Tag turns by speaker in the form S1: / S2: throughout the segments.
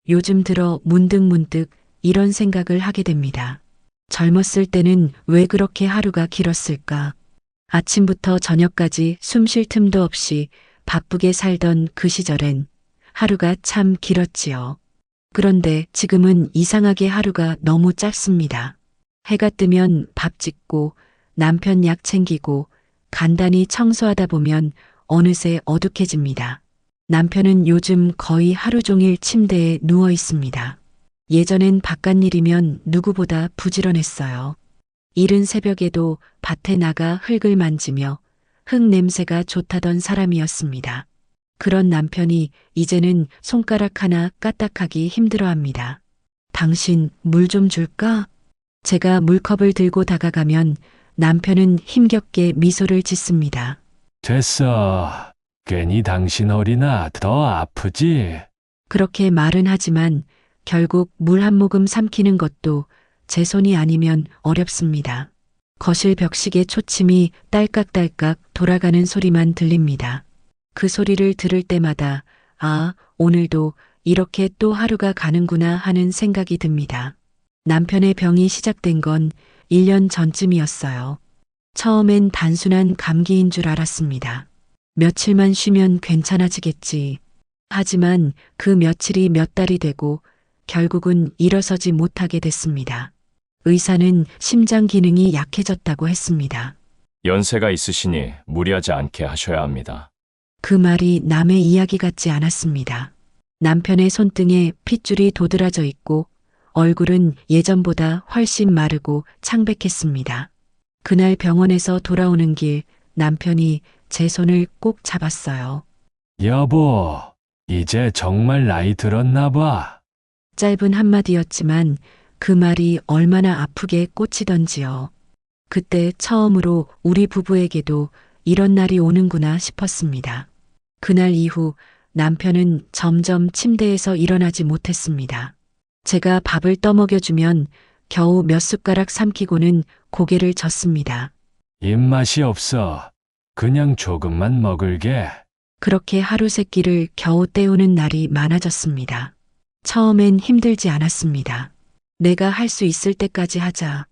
S1: 요즘 들어 문득문득 이런 생각을 하게 됩니다. 젊었을 때는 왜 그렇게 하루가 길었을까? 아침부터 저녁까지 숨쉴 틈도 없이 바쁘게 살던 그 시절엔 하루가 참 길었지요. 그런데 지금은 이상하게 하루가 너무 짧습니다. 해가 뜨면 밥 짓고 남편 약 챙기고 간단히 청소하다 보면 어느새 어둑해집니다. 남편은 요즘 거의 하루 종일 침대에 누워 있습니다. 예전엔 바깥일이면 누구보다 부지런했어요. 이른 새벽에도 밭에 나가 흙을 만지며 흙 냄새가 좋다던 사람이었습니다. 그런 남편이 이제는 손가락 하나 까딱하기 힘들어합니다. 당신 물 좀 줄까? 제가 물컵을 들고 다가가면 남편은 힘겹게 미소를 짓습니다.
S2: 됐어. 괜히 당신 허리나 더 아프지?
S1: 그렇게 말은 하지만 결국 물 한 모금 삼키는 것도 제 손이 아니면 어렵습니다. 거실 벽시계 초침이 딸깍딸깍 돌아가는 소리만 들립니다. 그 소리를 들을 때마다 아, 오늘도 이렇게 또 하루가 가는구나 하는 생각이 듭니다. 남편의 병이 시작된 건 1년 전쯤이었어요. 처음엔 단순한 감기인 줄 알았습니다. 며칠만 쉬면 괜찮아지겠지. 하지만 그 며칠이 몇 달이 되고 결국은 일어서지 못하게 됐습니다. 의사는 심장 기능이 약해졌다고 했습니다.
S3: 연세가 있으시니 무리하지 않게 하셔야 합니다.
S1: 그 말이 남의 이야기 같지 않았습니다. 남편의 손등에 핏줄이 도드라져 있고 얼굴은 예전보다 훨씬 마르고 창백했습니다. 그날 병원에서 돌아오는 길 남편이 제 손을 꼭 잡았어요.
S2: 여보, 이제 정말 나이 들었나 봐.
S1: 짧은 한마디였지만 그 말이 얼마나 아프게 꽂히던지요. 그때 처음으로 우리 부부에게도 이런 날이 오는구나 싶었습니다. 그날 이후 남편은 점점 침대에서 일어나지 못했습니다. 제가 밥을 떠먹여주면 겨우 몇 숟가락 삼키고는 고개를 젓습니다.
S2: 입맛이 없어. 그냥 조금만 먹을게.
S1: 그렇게 하루 세끼를 겨우 때우는 날이 많아졌습니다. 처음엔 힘들지 않았습니다. 내가 할 수 있을 때까지 하자.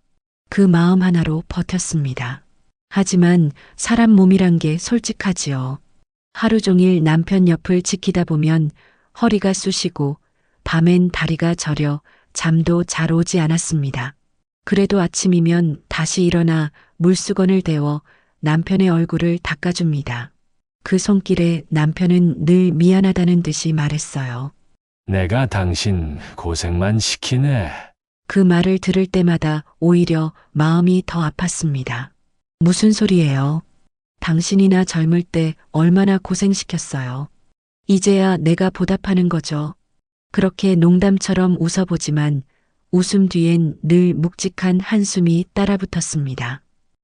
S1: 그 마음 하나로 버텼습니다. 하지만 사람 몸이란 게 솔직하지요. 하루 종일 남편 옆을 지키다 보면 허리가 쑤시고 밤엔 다리가 저려 잠도 잘 오지 않았습니다. 그래도 아침이면 다시 일어나 물수건을 데워 남편의 얼굴을 닦아줍니다. 그 손길에 남편은 늘 미안하다는 듯이 말했어요.
S2: 내가 당신 고생만 시키네.
S1: 그 말을 들을 때마다 오히려 마음이 더 아팠습니다. 무슨 소리예요? 당신이나 젊을 때 얼마나 고생시켰어요. 이제야 내가 보답하는 거죠. 그렇게 농담처럼 웃어보지만 웃음 뒤엔 늘 묵직한 한숨이 따라붙었습니다.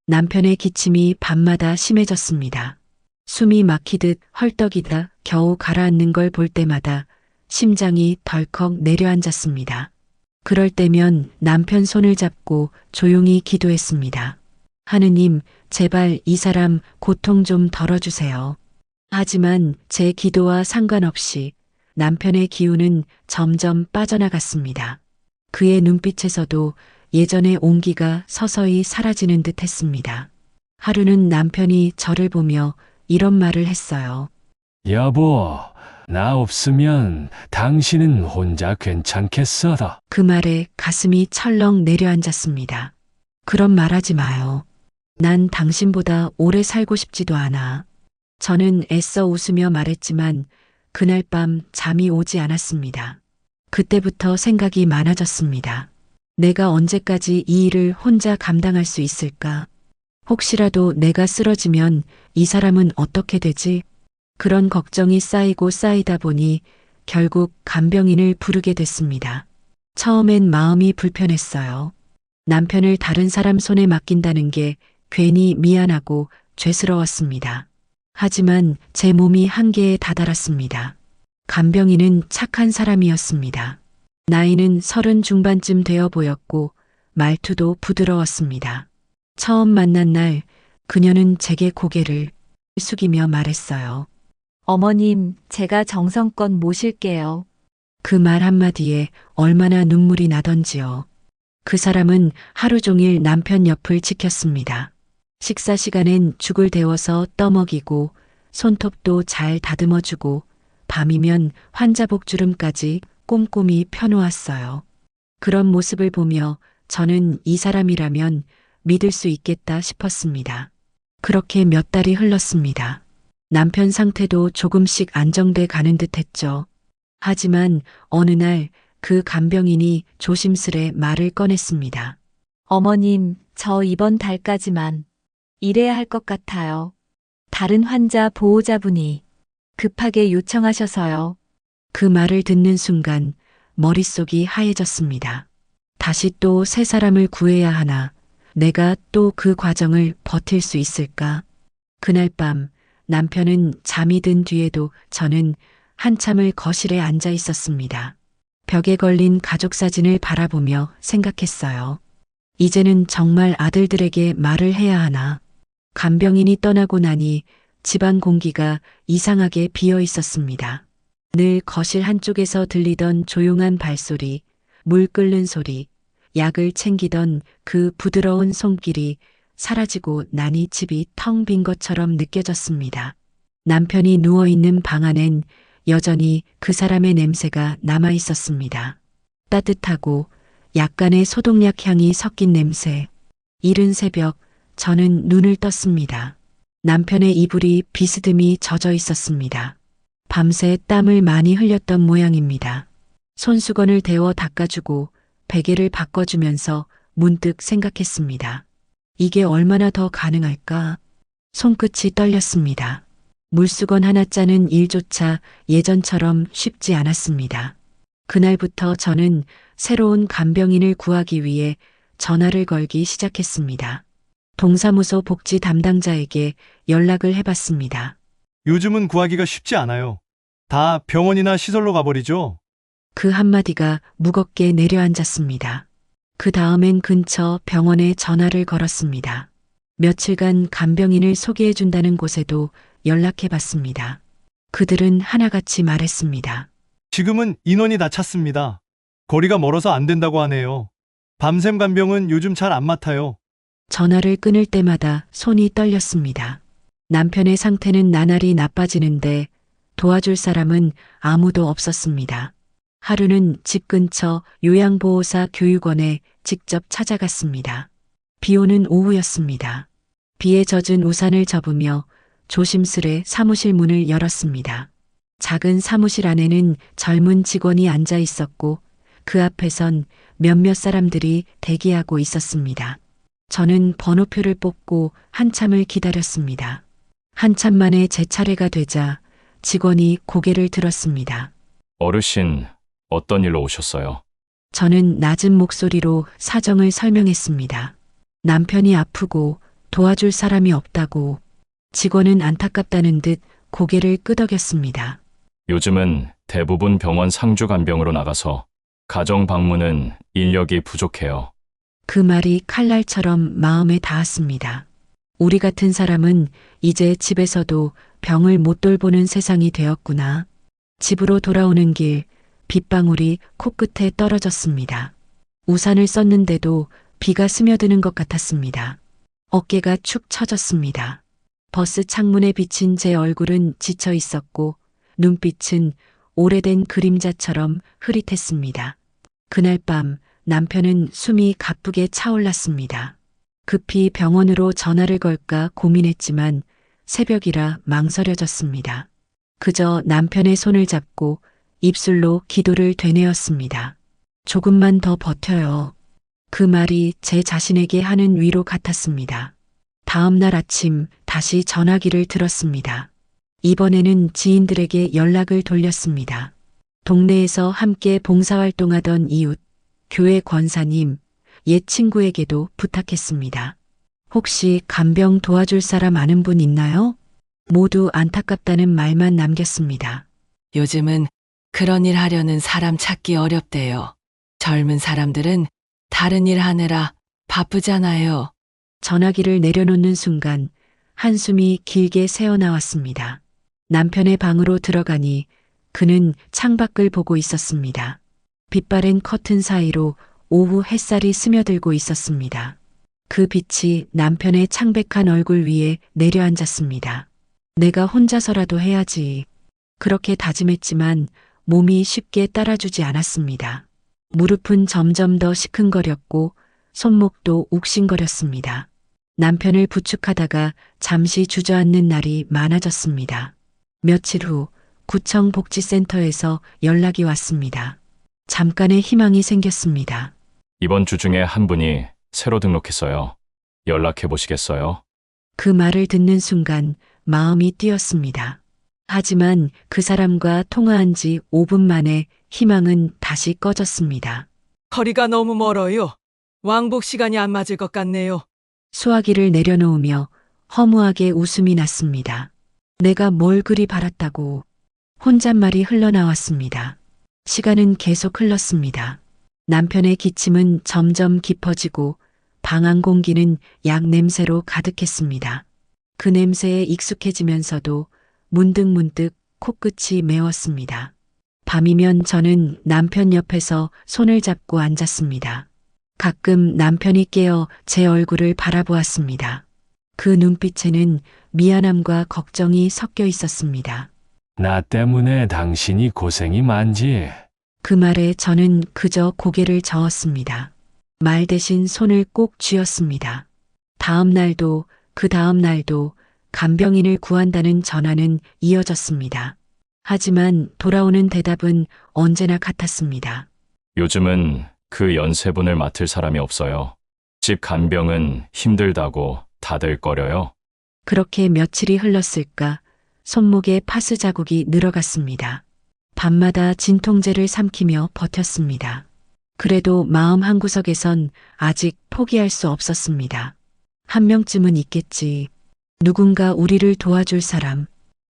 S1: 남편의 기침이 밤마다 심해졌습니다. 숨이 막히듯 헐떡이다 겨우 가라앉는 걸 볼 때마다 심장이 덜컥 내려앉았습니다. 그럴 때면 남편 손을 잡고 조용히 기도했습니다. 하느님, 제발 이 사람 고통 좀 덜어주세요. 하지만 제 기도와 상관없이 남편의 기운은 점점 빠져나갔습니다. 그의 눈빛에서도 예전의 온기가 서서히 사라지는 듯 했습니다. 하루는 남편이 저를 보며 이런 말을 했어요.
S2: 여보, 나 없으면 당신은 혼자 괜찮겠어.
S1: 그 말에 가슴이 철렁 내려앉았습니다. 그런 말 하지 마요. 난 당신보다 오래 살고 싶지도 않아. 저는 애써 웃으며 말했지만 그날 밤 잠이 오지 않았습니다. 그때부터 생각이 많아졌습니다. 내가 언제까지 이 일을 혼자 감당할 수 있을까? 혹시라도 내가 쓰러지면 이 사람은 어떻게 되지? 그런 걱정이 쌓이고 쌓이다 보니 결국 간병인을 부르게 됐습니다. 처음엔 마음이 불편했어요. 남편을 다른 사람 손에 맡긴다는 게 괜히 미안하고 죄스러웠습니다. 하지만 제 몸이 한계에 다다랐습니다. 간병인은 착한 사람이었습니다. 나이는 30 중반쯤 되어 보였고 말투도 부드러웠습니다. 처음 만난 날 그녀는 제게 고개를 숙이며 말했어요.
S4: 어머님, 제가 정성껏 모실게요.
S1: 그 말 한마디에 얼마나 눈물이 나던지요. 그 사람은 하루 종일 남편 옆을 지켰습니다. 식사 시간엔 죽을 데워서 떠먹이고 손톱도 잘 다듬어주고 밤이면 환자복 주름까지 꼼꼼히 펴놓았어요. 그런 모습을 보며 저는 이 사람이라면 믿을 수 있겠다 싶었습니다. 그렇게 몇 달이 흘렀습니다. 남편 상태도 조금씩 안정돼 가는 듯 했죠. 하지만 어느 날 그 간병인이 조심스레 말을 꺼냈습니다.
S4: 어머님, 저 이번 달까지만 일해야 할 것 같아요. 다른 환자 보호자분이 급하게 요청하셔서요.
S1: 그 말을 듣는 순간 머릿속이 하얘졌습니다. 다시 또 새 사람을 구해야 하나? 내가 또 그 과정을 버틸 수 있을까? 그날 밤 남편은 잠이 든 뒤에도 저는 한참을 거실에 앉아 있었습니다. 벽에 걸린 가족 사진을 바라보며 생각했어요. 이제는 정말 아들들에게 말을 해야 하나? 간병인이 떠나고 나니 집안 공기가 이상하게 비어 있었습니다. 늘 거실 한쪽에서 들리던 조용한 발소리, 물 끓는 소리, 약을 챙기던 그 부드러운 손길이 사라지고 나니 집이 텅 빈 것처럼 느껴졌습니다. 남편이 누워있는 방 안엔 여전히 그 사람의 냄새가 남아 있었습니다. 따뜻하고 약간의 소독약 향이 섞인 냄새. 이른 새벽 저는 눈을 떴습니다. 남편의 이불이 비스듬히 젖어 있었습니다. 밤새 땀을 많이 흘렸던 모양입니다. 손수건을 데워 닦아주고 베개를 바꿔주면서 문득 생각했습니다. 이게 얼마나 더 가능할까? 손끝이 떨렸습니다. 물수건 하나 짜는 일조차 예전처럼 쉽지 않았습니다. 그날부터 저는 새로운 간병인을 구하기 위해 전화를 걸기 시작했습니다. 동사무소 복지 담당자에게 연락을 해봤습니다.
S5: 요즘은 구하기가 쉽지 않아요. 다 병원이나 시설로 가버리죠.
S1: 그 한마디가 무겁게 내려앉았습니다. 그 다음엔 근처 병원에 전화를 걸었습니다. 며칠간 간병인을 소개해준다는 곳에도 연락해봤습니다. 그들은 하나같이 말했습니다.
S5: 지금은 인원이 다 찼습니다. 거리가 멀어서 안 된다고 하네요. 밤샘 간병은 요즘 잘 안 맡아요.
S1: 전화를 끊을 때마다 손이 떨렸습니다. 남편의 상태는 나날이 나빠지는데 도와줄 사람은 아무도 없었습니다. 하루는 집 근처 요양보호사 교육원에 직접 찾아갔습니다. 비 오는 오후였습니다. 비에 젖은 우산을 접으며 조심스레 사무실 문을 열었습니다. 작은 사무실 안에는 젊은 직원이 앉아 있었고 그 앞에선 몇몇 사람들이 대기하고 있었습니다. 저는 번호표를 뽑고 한참을 기다렸습니다. 한참 만에 제 차례가 되자 직원이 고개를 들었습니다.
S3: 어르신, 어떤 일로 오셨어요?
S1: 저는 낮은 목소리로 사정을 설명했습니다. 남편이 아프고 도와줄 사람이 없다고. 직원은 안타깝다는 듯 고개를 끄덕였습니다.
S3: 요즘은 대부분 병원 상주 간병으로 나가서 가정 방문은 인력이 부족해요.
S1: 그 말이 칼날처럼 마음에 닿았습니다. 우리 같은 사람은 이제 집에서도 병을 못 돌보는 세상이 되었구나. 집으로 돌아오는 길 빗방울이 코끝에 떨어졌습니다. 우산을 썼는데도 비가 스며드는 것 같았습니다. 어깨가 축 처졌습니다. 버스 창문에 비친 제 얼굴은 지쳐 있었고 눈빛은 오래된 그림자처럼 흐릿했습니다. 그날 밤 남편은 숨이 가쁘게 차올랐습니다. 급히 병원으로 전화를 걸까 고민했지만 새벽이라 망설여졌습니다. 그저 남편의 손을 잡고 입술로 기도를 되뇌었습니다. 조금만 더 버텨요. 그 말이 제 자신에게 하는 위로 같았습니다. 다음 날 아침 다시 전화기를 들었습니다. 이번에는 지인들에게 연락을 돌렸습니다. 동네에서 함께 봉사활동하던 이웃, 교회 권사님, 옛 친구에게도 부탁했습니다. 혹시 간병 도와줄 사람 아는 분 있나요? 모두 안타깝다는 말만 남겼습니다.
S6: 요즘은 그런 일 하려는 사람 찾기 어렵대요. 젊은 사람들은 다른 일 하느라 바쁘잖아요.
S1: 전화기를 내려놓는 순간 한숨이 길게 새어나왔습니다. 남편의 방으로 들어가니 그는 창밖을 보고 있었습니다. 빛바랜 커튼 사이로 오후 햇살이 스며들고 있었습니다. 그 빛이 남편의 창백한 얼굴 위에 내려앉았습니다. 내가 혼자서라도 해야지. 그렇게 다짐했지만 몸이 쉽게 따라주지 않았습니다. 무릎은 점점 더 시큰거렸고 손목도 욱신거렸습니다. 남편을 부축하다가 잠시 주저앉는 날이 많아졌습니다. 며칠 후 구청 복지센터에서 연락이 왔습니다. 잠깐의 희망이 생겼습니다.
S3: 이번 주 중에 한 분이 새로 등록했어요. 연락해 보시겠어요?
S1: 그 말을 듣는 순간 마음이 뛰었습니다. 하지만 그 사람과 통화한 지 5분 만에 희망은 다시 꺼졌습니다.
S6: 거리가 너무 멀어요. 왕복 시간이 안 맞을 것 같네요.
S1: 수화기를 내려놓으며 허무하게 웃음이 났습니다. 내가 뭘 그리 바랐다고. 혼잣말이 흘러나왔습니다. 시간은 계속 흘렀습니다. 남편의 기침은 점점 깊어지고 방 안 공기는 약 냄새로 가득했습니다. 그 냄새에 익숙해지면서도 문득문득 코끝이 메웠습니다. 밤이면 저는 남편 옆에서 손을 잡고 앉았습니다. 가끔 남편이 깨어 제 얼굴을 바라보았습니다. 그 눈빛에는 미안함과 걱정이 섞여 있었습니다.
S2: 나 때문에 당신이 고생이 많지.
S1: 그 말에 저는 그저 고개를 저었습니다. 말 대신 손을 꼭 쥐었습니다. 다음 날도 그 다음 날도 간병인을 구한다는 전화는 이어졌습니다. 하지만 돌아오는 대답은 언제나 같았습니다.
S3: 요즘은 그 연세분을 맡을 사람이 없어요. 집 간병은 힘들다고 다들 꺼려요.
S1: 그렇게 며칠이 흘렀을까 손목에 파스 자국이 늘어갔습니다. 밤마다 진통제를 삼키며 버텼습니다. 그래도 마음 한구석에선 아직 포기할 수 없었습니다. 한 명쯤은 있겠지. 누군가 우리를 도와줄 사람.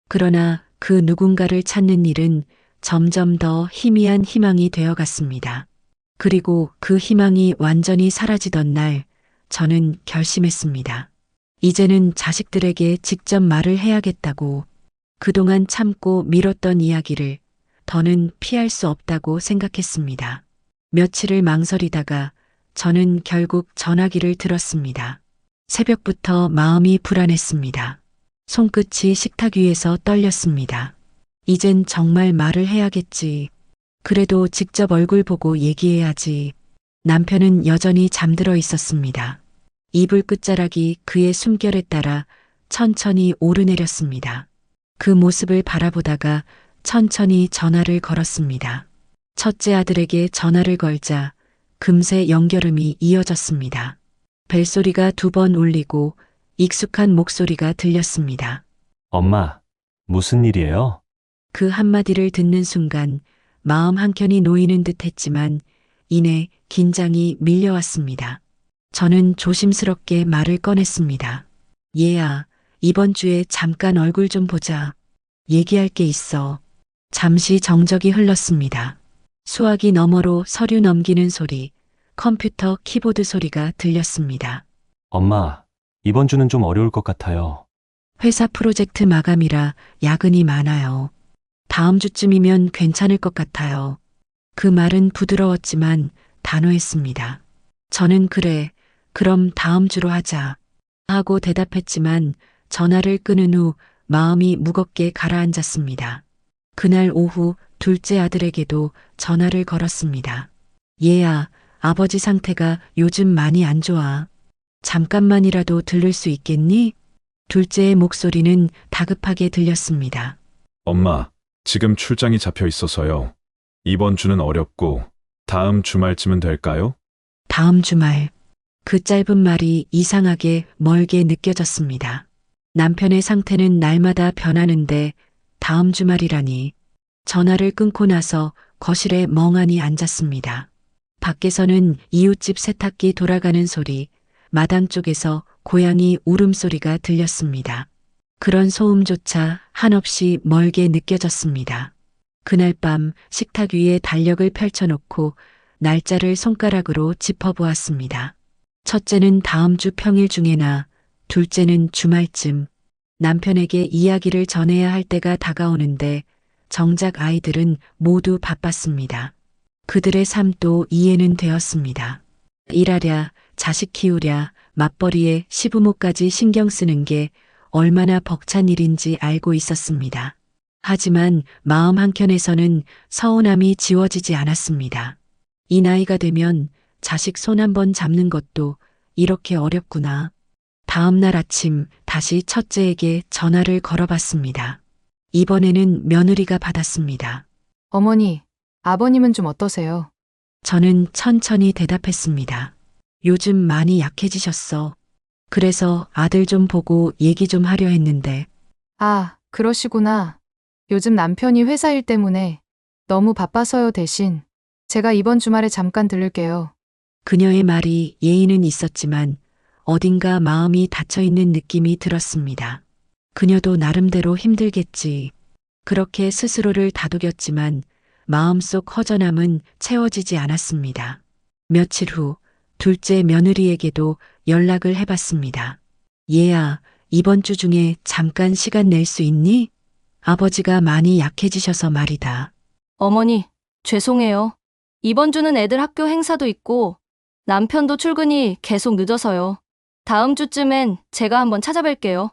S1: 그러나 그 누군가를 찾는 일은 점점 더 희미한 희망이 되어갔습니다. 그리고 그 희망이 완전히 사라지던 날 저는 결심했습니다. 이제는 자식들에게 직접 말을 해야겠다고. 그동안 참고 미뤘던 이야기를 더는 피할 수 없다고 생각했습니다. 며칠을 망설이다가 저는 결국 전화기를 들었습니다. 새벽부터 마음이 불안했습니다. 손끝이 식탁 위에서 떨렸습니다. 이젠 정말 말을 해야겠지. 그래도 직접 얼굴 보고 얘기해야지. 남편은 여전히 잠들어 있었습니다. 이불 끝자락이 그의 숨결에 따라 천천히 오르내렸습니다. 그 모습을 바라보다가 천천히 전화를 걸었습니다. 첫째 아들에게 전화를 걸자 금세 연결음이 이어졌습니다. 벨소리가 2번 울리고 익숙한 목소리가 들렸습니다.
S7: 엄마, 무슨 일이에요?
S1: 그 한마디를 듣는 순간 마음 한켠이 놓이는 듯 했지만 이내 긴장이 밀려왔습니다. 저는 조심스럽게 말을 꺼냈습니다. 얘야, 이번 주에 잠깐 얼굴 좀 보자. 얘기할 게 있어. 잠시 정적이 흘렀습니다. 수화기 너머로 서류 넘기는 소리, 컴퓨터 키보드 소리가 들렸습니다.
S7: 엄마, 이번 주는 좀 어려울 것 같아요.
S1: 회사 프로젝트 마감이라 야근이 많아요. 다음 주쯤이면 괜찮을 것 같아요. 그 말은 부드러웠지만 단호했습니다. 저는 그래, 그럼 다음 주로 하자 하고 대답했지만 전화를 끊은 후 마음이 무겁게 가라앉았습니다. 그날 오후 둘째 아들에게도 전화를 걸었습니다. 얘야, 아버지 상태가 요즘 많이 안 좋아. 잠깐만이라도 들를 수 있겠니? 둘째의 목소리는 다급하게 들렸습니다.
S8: 엄마, 지금 출장이 잡혀 있어서요. 이번 주는 어렵고 다음 주말쯤은 될까요?
S1: 다음 주말. 그 짧은 말이 이상하게 멀게 느껴졌습니다. 남편의 상태는 날마다 변하는데 다음 주말이라니. 전화를 끊고 나서 거실에 멍하니 앉았습니다. 밖에서는 이웃집 세탁기 돌아가는 소리, 마당 쪽에서 고양이 울음소리가 들렸습니다. 그런 소음조차 한없이 멀게 느껴졌습니다. 그날 밤 식탁 위에 달력을 펼쳐놓고 날짜를 손가락으로 짚어보았습니다. 첫째는 다음 주 평일 중에나 둘째는 주말쯤 남편에게 이야기를 전해야 할 때가 다가오는데 정작 아이들은 모두 바빴습니다. 그들의 삶도 이해는 되었습니다. 일하랴, 자식 키우랴, 맞벌이에 시부모까지 신경 쓰는 게 얼마나 벅찬 일인지 알고 있었습니다. 하지만 마음 한켠에서는 서운함이 지워지지 않았습니다. 이 나이가 되면 자식 손 한번 잡는 것도 이렇게 어렵구나. 다음 날 아침 다시 첫째에게 전화를 걸어봤습니다. 이번에는 며느리가 받았습니다.
S9: 어머니, 아버님은 좀 어떠세요?
S1: 저는 천천히 대답했습니다. 요즘 많이 약해지셨어. 그래서 아들 좀 보고 얘기 좀 하려 했는데
S9: 아, 그러시구나. 요즘 남편이 회사 일 때문에 너무 바빠서요. 대신 제가 이번 주말에 잠깐 들를게요.
S1: 그녀의 말이 예의는 있었지만 어딘가 마음이 닫혀있는 느낌이 들었습니다. 그녀도 나름대로 힘들겠지. 그렇게 스스로를 다독였지만 마음속 허전함은 채워지지 않았습니다. 며칠 후 둘째 며느리에게도 연락을 해봤습니다. 얘야, 이번 주 중에 잠깐 시간 낼 수 있니? 아버지가 많이 약해지셔서 말이다.
S10: 어머니, 죄송해요. 이번 주는 애들 학교 행사도 있고 남편도 출근이 계속 늦어서요. 다음 주쯤엔 제가 한번 찾아뵐게요.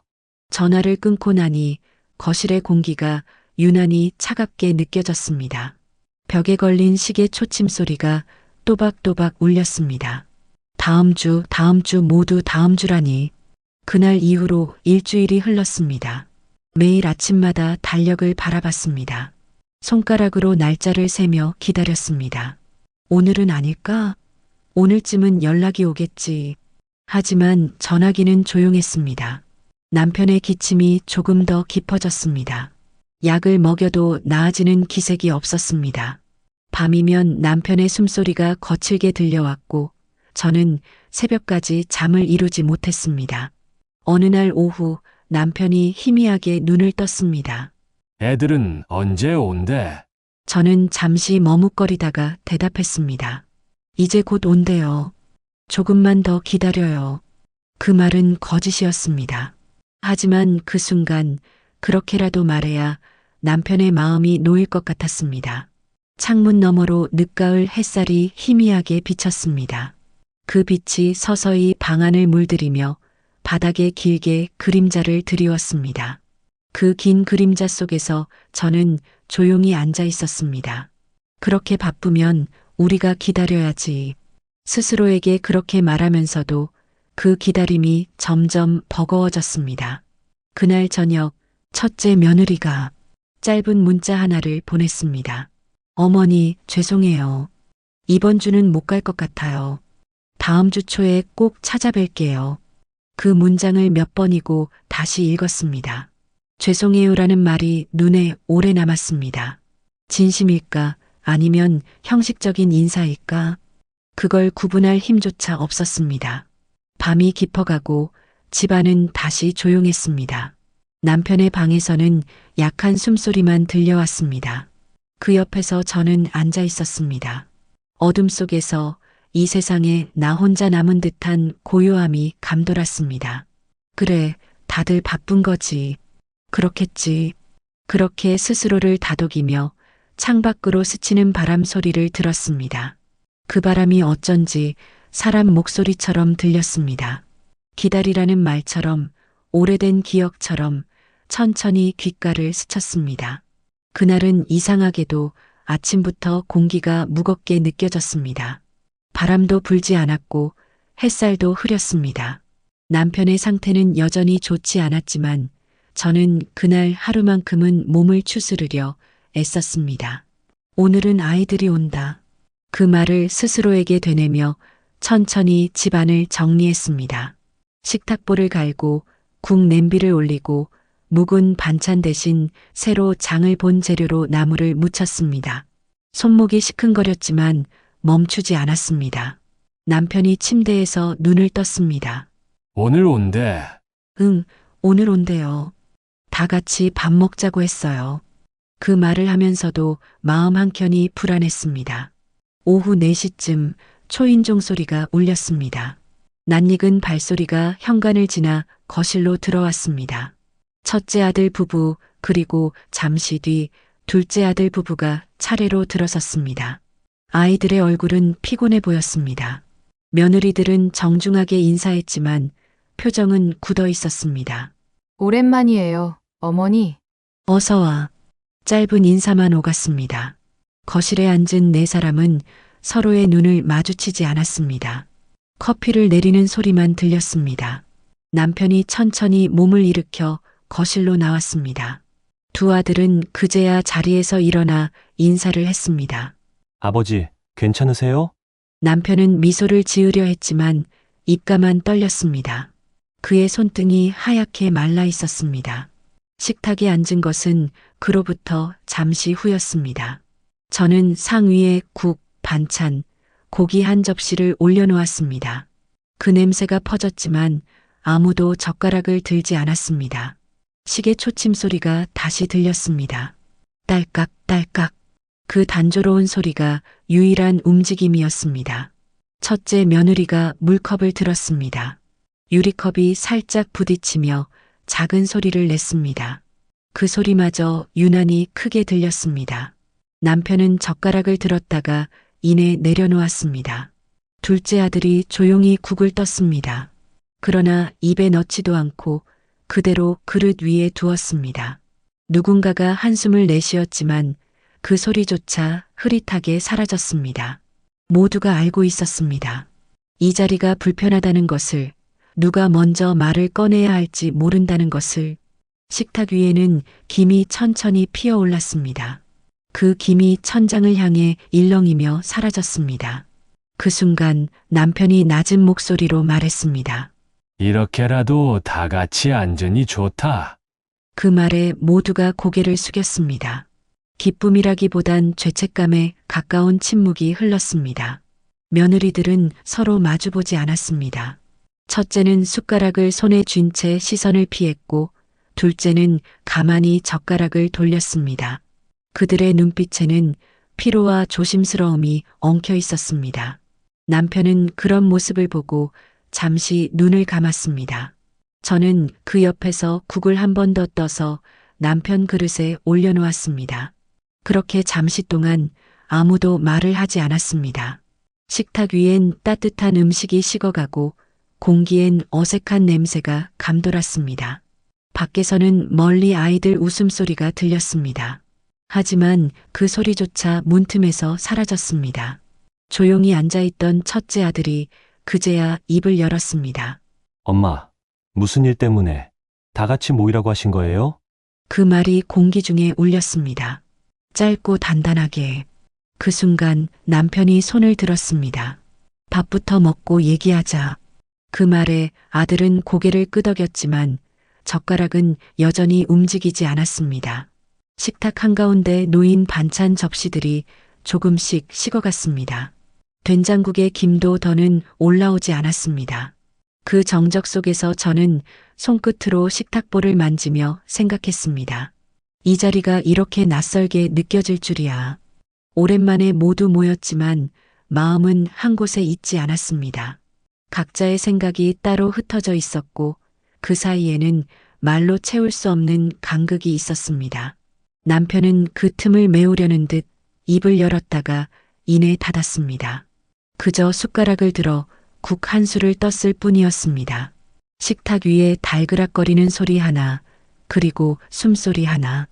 S1: 전화를 끊고 나니 거실의 공기가 유난히 차갑게 느껴졌습니다. 벽에 걸린 시계 초침 소리가 또박또박 울렸습니다. 다음 주 모두 다음 주라니. 그날 이후로 일주일이 흘렀습니다. 매일 아침마다 달력을 바라봤습니다. 손가락으로 날짜를 세며 기다렸습니다. 오늘은 아닐까? 오늘쯤은 연락이 오겠지. 하지만 전화기는 조용했습니다. 남편의 기침이 조금 더 깊어졌습니다. 약을 먹여도 나아지는 기색이 없었습니다. 밤이면 남편의 숨소리가 거칠게 들려왔고 저는 새벽까지 잠을 이루지 못했습니다. 어느 날 오후 남편이 희미하게 눈을 떴습니다.
S2: 애들은 언제 온대?
S1: 저는 잠시 머뭇거리다가 대답했습니다. 이제 곧 온대요. 조금만 더 기다려요. 그 말은 거짓이었습니다. 하지만 그 순간 그렇게라도 말해야 남편의 마음이 놓일 것 같았습니다. 창문 너머로 늦가을 햇살이 희미하게 비쳤습니다. 그 빛이 서서히 방 안을 물들이며 바닥에 길게 그림자를 드리웠습니다. 그 긴 그림자 속에서 저는 조용히 앉아 있었습니다. 그렇게 바쁘면 우리가 기다려야지. 스스로에게 그렇게 말하면서도 그 기다림이 점점 버거워졌습니다. 그날 저녁 첫째 며느리가 짧은 문자 하나를 보냈습니다. 어머니, 죄송해요. 이번 주는 못 갈 것 같아요. 다음 주 초에 꼭 찾아뵐게요. 그 문장을 몇 번이고 다시 읽었습니다. 죄송해요라는 말이 눈에 오래 남았습니다. 진심일까? 아니면 형식적인 인사일까? 그걸 구분할 힘조차 없었습니다. 밤이 깊어가고 집안은 다시 조용했습니다. 남편의 방에서는 약한 숨소리만 들려왔습니다. 그 옆에서 저는 앉아 있었습니다. 어둠 속에서 이 세상에 나 혼자 남은 듯한 고요함이 감돌았습니다. 그래, 다들 바쁜 거지. 그렇겠지. 그렇게 스스로를 다독이며 창밖으로 스치는 바람 소리를 들었습니다. 그 바람이 어쩐지 사람 목소리처럼 들렸습니다. 기다리라는 말처럼, 오래된 기억처럼 천천히 귓가를 스쳤습니다. 그날은 이상하게도 아침부터 공기가 무겁게 느껴졌습니다. 바람도 불지 않았고 햇살도 흐렸습니다. 남편의 상태는 여전히 좋지 않았지만 저는 그날 하루만큼은 몸을 추스르려 애썼습니다. 오늘은 아이들이 온다. 그 말을 스스로에게 되뇌며 천천히 집안을 정리했습니다. 식탁보를 갈고 국 냄비를 올리고 묵은 반찬 대신 새로 장을 본 재료로 나물을 무쳤습니다. 손목이 시큰거렸지만 멈추지 않았습니다. 남편이 침대에서 눈을 떴습니다.
S2: 오늘 온대.
S1: 응, 오늘 온대요. 다 같이 밥 먹자고 했어요. 그 말을 하면서도 마음 한켠이 불안했습니다. 오후 4시쯤 초인종 소리가 울렸습니다. 낯익은 발소리가 현관을 지나 거실로 들어왔습니다. 첫째 아들 부부, 그리고 잠시 뒤 둘째 아들 부부가 차례로 들어섰습니다. 아이들의 얼굴은 피곤해 보였습니다. 며느리들은 정중하게 인사했지만 표정은 굳어 있었습니다.
S9: 오랜만이에요, 어머니.
S1: 어서 와. 짧은 인사만 오갔습니다. 거실에 앉은 네 사람은 서로의 눈을 마주치지 않았습니다. 커피를 내리는 소리만 들렸습니다. 남편이 천천히 몸을 일으켜 거실로 나왔습니다. 두 아들은 그제야 자리에서 일어나 인사를 했습니다.
S7: 아버지, 괜찮으세요?
S1: 남편은 미소를 지으려 했지만 입가만 떨렸습니다. 그의 손등이 하얗게 말라 있었습니다. 식탁에 앉은 것은 그로부터 잠시 후였습니다. 저는 상 위에 국, 반찬, 고기 한 접시를 올려놓았습니다. 그 냄새가 퍼졌지만 아무도 젓가락을 들지 않았습니다. 시계 초침 소리가 다시 들렸습니다. 딸깍 딸깍. 그 단조로운 소리가 유일한 움직임이었습니다. 첫째 며느리가 물컵을 들었습니다. 유리컵이 살짝 부딪히며 작은 소리를 냈습니다. 그 소리마저 유난히 크게 들렸습니다. 남편은 젓가락을 들었다가 이내 내려놓았습니다. 둘째 아들이 조용히 국을 떴습니다. 그러나 입에 넣지도 않고 그대로 그릇 위에 두었습니다. 누군가가 한숨을 내쉬었지만 그 소리조차 흐릿하게 사라졌습니다. 모두가 알고 있었습니다. 이 자리가 불편하다는 것을, 누가 먼저 말을 꺼내야 할지 모른다는 것을. 식탁 위에는 김이 천천히 피어올랐습니다. 그 김이 천장을 향해 일렁이며 사라졌습니다. 그 순간 남편이 낮은 목소리로 말했습니다.
S2: 이렇게라도 다 같이 앉으니 좋다.
S1: 그 말에 모두가 고개를 숙였습니다. 기쁨이라기보단 죄책감에 가까운 침묵이 흘렀습니다. 며느리들은 서로 마주보지 않았습니다. 첫째는 숟가락을 손에 쥔 채 시선을 피했고 둘째는 가만히 젓가락을 돌렸습니다. 그들의 눈빛에는 피로와 조심스러움이 엉켜 있었습니다. 남편은 그런 모습을 보고 잠시 눈을 감았습니다. 저는 그 옆에서 국을 한 번 더 떠서 남편 그릇에 올려놓았습니다. 그렇게 잠시 동안 아무도 말을 하지 않았습니다. 식탁 위엔 따뜻한 음식이 식어가고 공기엔 어색한 냄새가 감돌았습니다. 밖에서는 멀리 아이들 웃음소리가 들렸습니다. 하지만 그 소리조차 문틈에서 사라졌습니다. 조용히 앉아있던 첫째 아들이 그제야 입을 열었습니다.
S7: 엄마, 무슨 일 때문에 다 같이 모이라고 하신 거예요?
S1: 그 말이 공기 중에 울렸습니다. 짧고 단단하게. 그 순간 남편이 손을 들었습니다. 밥부터 먹고 얘기하자. 그 말에 아들은 고개를 끄덕였지만 젓가락은 여전히 움직이지 않았습니다. 식탁 한가운데 놓인 반찬 접시들이 조금씩 식어갔습니다. 된장국의 김도 더는 올라오지 않았습니다. 그 정적 속에서 저는 손끝으로 식탁볼을 만지며 생각했습니다. 이 자리가 이렇게 낯설게 느껴질 줄이야. 오랜만에 모두 모였지만 마음은 한 곳에 있지 않았습니다. 각자의 생각이 따로 흩어져 있었고 그 사이에는 말로 채울 수 없는 간극이 있었습니다. 남편은 그 틈을 메우려는 듯 입을 열었다가 이내 닫았습니다. 그저 숟가락을 들어 국 한 술을 떴을 뿐이었습니다. 식탁 위에 달그락거리는 소리 하나, 그리고 숨소리 하나.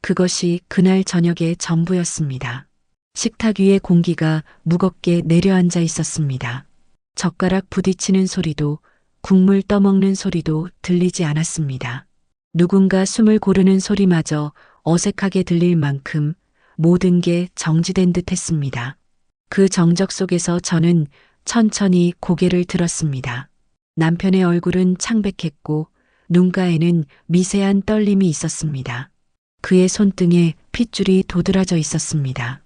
S1: 그것이 그날 저녁의 전부였습니다. 식탁 위의 공기가 무겁게 내려앉아 있었습니다. 젓가락 부딪히는 소리도 국물 떠먹는 소리도 들리지 않았습니다. 누군가 숨을 고르는 소리마저 어색하게 들릴 만큼 모든 게 정지된 듯 했습니다. 그 정적 속에서 저는 천천히 고개를 들었습니다. 남편의 얼굴은 창백했고 눈가에는 미세한 떨림이 있었습니다. 그의 손등에 핏줄이 도드라져 있었습니다.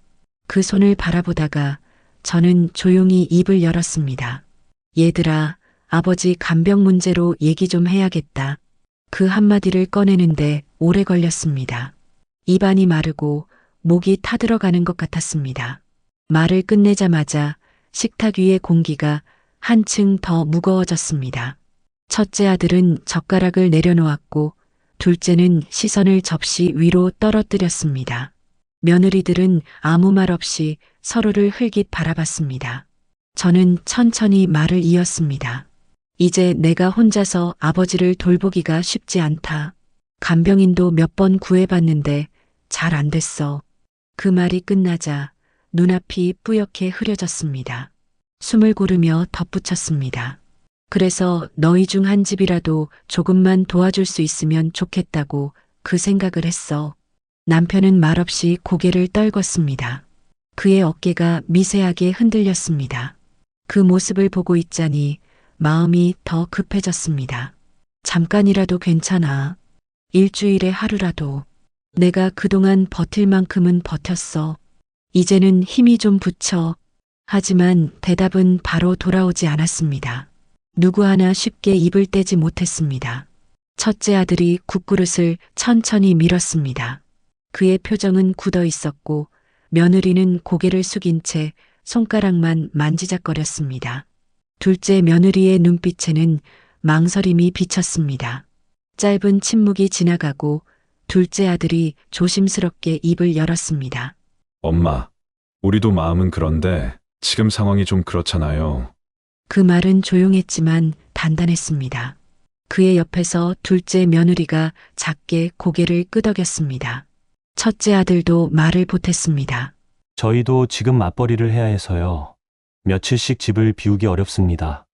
S1: 그 손을 바라보다가 저는 조용히 입을 열었습니다. 얘들아, 아버지 간병 문제로 얘기 좀 해야겠다. 그 한마디를 꺼내는데 오래 걸렸습니다. 입안이 마르고 목이 타들어가는 것 같았습니다. 말을 끝내자마자 식탁 위의 공기가 한층 더 무거워졌습니다. 첫째 아들은 젓가락을 내려놓았고 둘째는 시선을 접시 위로 떨어뜨렸습니다. 며느리들은 아무 말 없이 서로를 흘깃 바라봤습니다. 저는 천천히 말을 이었습니다. 이제 내가 혼자서 아버지를 돌보기가 쉽지 않다. 간병인도 몇 번 구해봤는데 잘 안 됐어. 그 말이 끝나자 눈앞이 뿌옇게 흐려졌습니다. 숨을 고르며 덧붙였습니다. 그래서 너희 중 한 집이라도 조금만 도와줄 수 있으면 좋겠다고 그 생각을 했어. 남편은 말없이 고개를 떨궜습니다. 그의 어깨가 미세하게 흔들렸습니다. 그 모습을 보고 있자니 마음이 더 급해졌습니다. 잠깐이라도 괜찮아. 일주일에 하루라도. 내가 그동안 버틸 만큼은 버텼어. 이제는 힘이 좀 붙여. 하지만 대답은 바로 돌아오지 않았습니다. 누구 하나 쉽게 입을 떼지 못했습니다. 첫째 아들이 국그릇을 천천히 밀었습니다. 그의 표정은 굳어 있었고 며느리는 고개를 숙인 채 손가락만 만지작거렸습니다. 둘째 며느리의 눈빛에는 망설임이 비쳤습니다. 짧은 침묵이 지나가고 둘째 아들이 조심스럽게 입을 열었습니다.
S8: 엄마, 우리도 마음은 그런데 지금 상황이 좀 그렇잖아요.
S1: 그 말은 조용했지만 단단했습니다. 그의 옆에서 둘째 며느리가 작게 고개를 끄덕였습니다. 첫째 아들도 말을 보탰습니다.
S7: 저희도 지금 맞벌이를 해야 해서요. 며칠씩 집을 비우기 어렵습니다.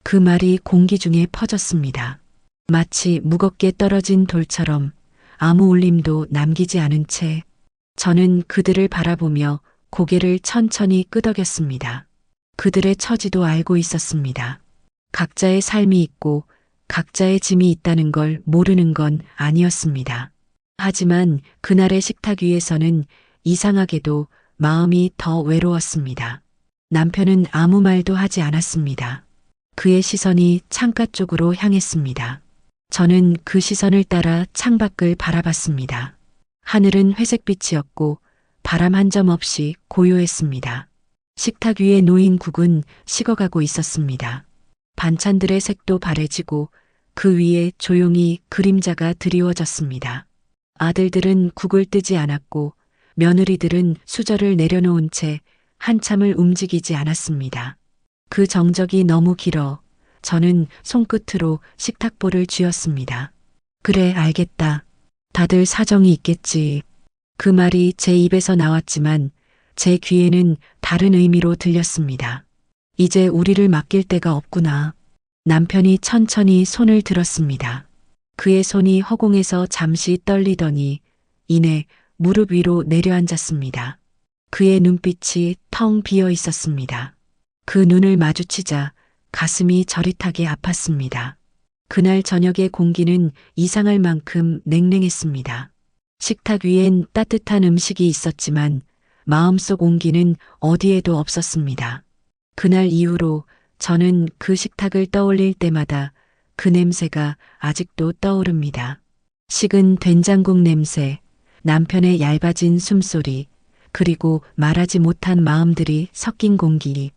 S1: 그 말이 공기 중에 퍼졌습니다. 마치 무겁게 떨어진 돌처럼 아무 울림도 남기지 않은 채 저는 그들을 바라보며 고개를 천천히 끄덕였습니다. 그들의 처지도 알고 있었습니다. 각자의 삶이 있고 각자의 짐이 있다는 걸 모르는 건 아니었습니다. 하지만 그날의 식탁 위에서는 이상하게도 마음이 더 외로웠습니다. 남편은 아무 말도 하지 않았습니다. 그의 시선이 창가 쪽으로 향했습니다. 저는 그 시선을 따라 창밖을 바라봤습니다. 하늘은 회색빛이었고 바람 한 점 없이 고요했습니다. 식탁 위에 놓인 국은 식어가고 있었습니다. 반찬들의 색도 바래지고 그 위에 조용히 그림자가 드리워졌습니다. 아들들은 국을 뜨지 않았고 며느리들은 수저를 내려놓은 채 한참을 움직이지 않았습니다. 그 정적이 너무 길어 저는 손끝으로 식탁볼을 쥐었습니다. 그래, 알겠다. 다들 사정이 있겠지. 그 말이 제 입에서 나왔지만 제 귀에는 다른 의미로 들렸습니다. 이제 우리를 맡길 데가 없구나. 남편이 천천히 손을 들었습니다. 그의 손이 허공에서 잠시 떨리더니 이내 무릎 위로 내려앉았습니다. 그의 눈빛이 텅 비어 있었습니다. 그 눈을 마주치자 가슴이 저릿하게 아팠습니다. 그날 저녁의 공기는 이상할 만큼 냉랭했습니다. 식탁 위엔 따뜻한 음식이 있었지만 마음속 온기는 어디에도 없었습니다. 그날 이후로 저는 그 식탁을 떠올릴 때마다 그 냄새가 아직도 떠오릅니다. 식은 된장국 냄새, 남편의 얇아진 숨소리, 그리고 말하지 못한 마음들이 섞인 공기.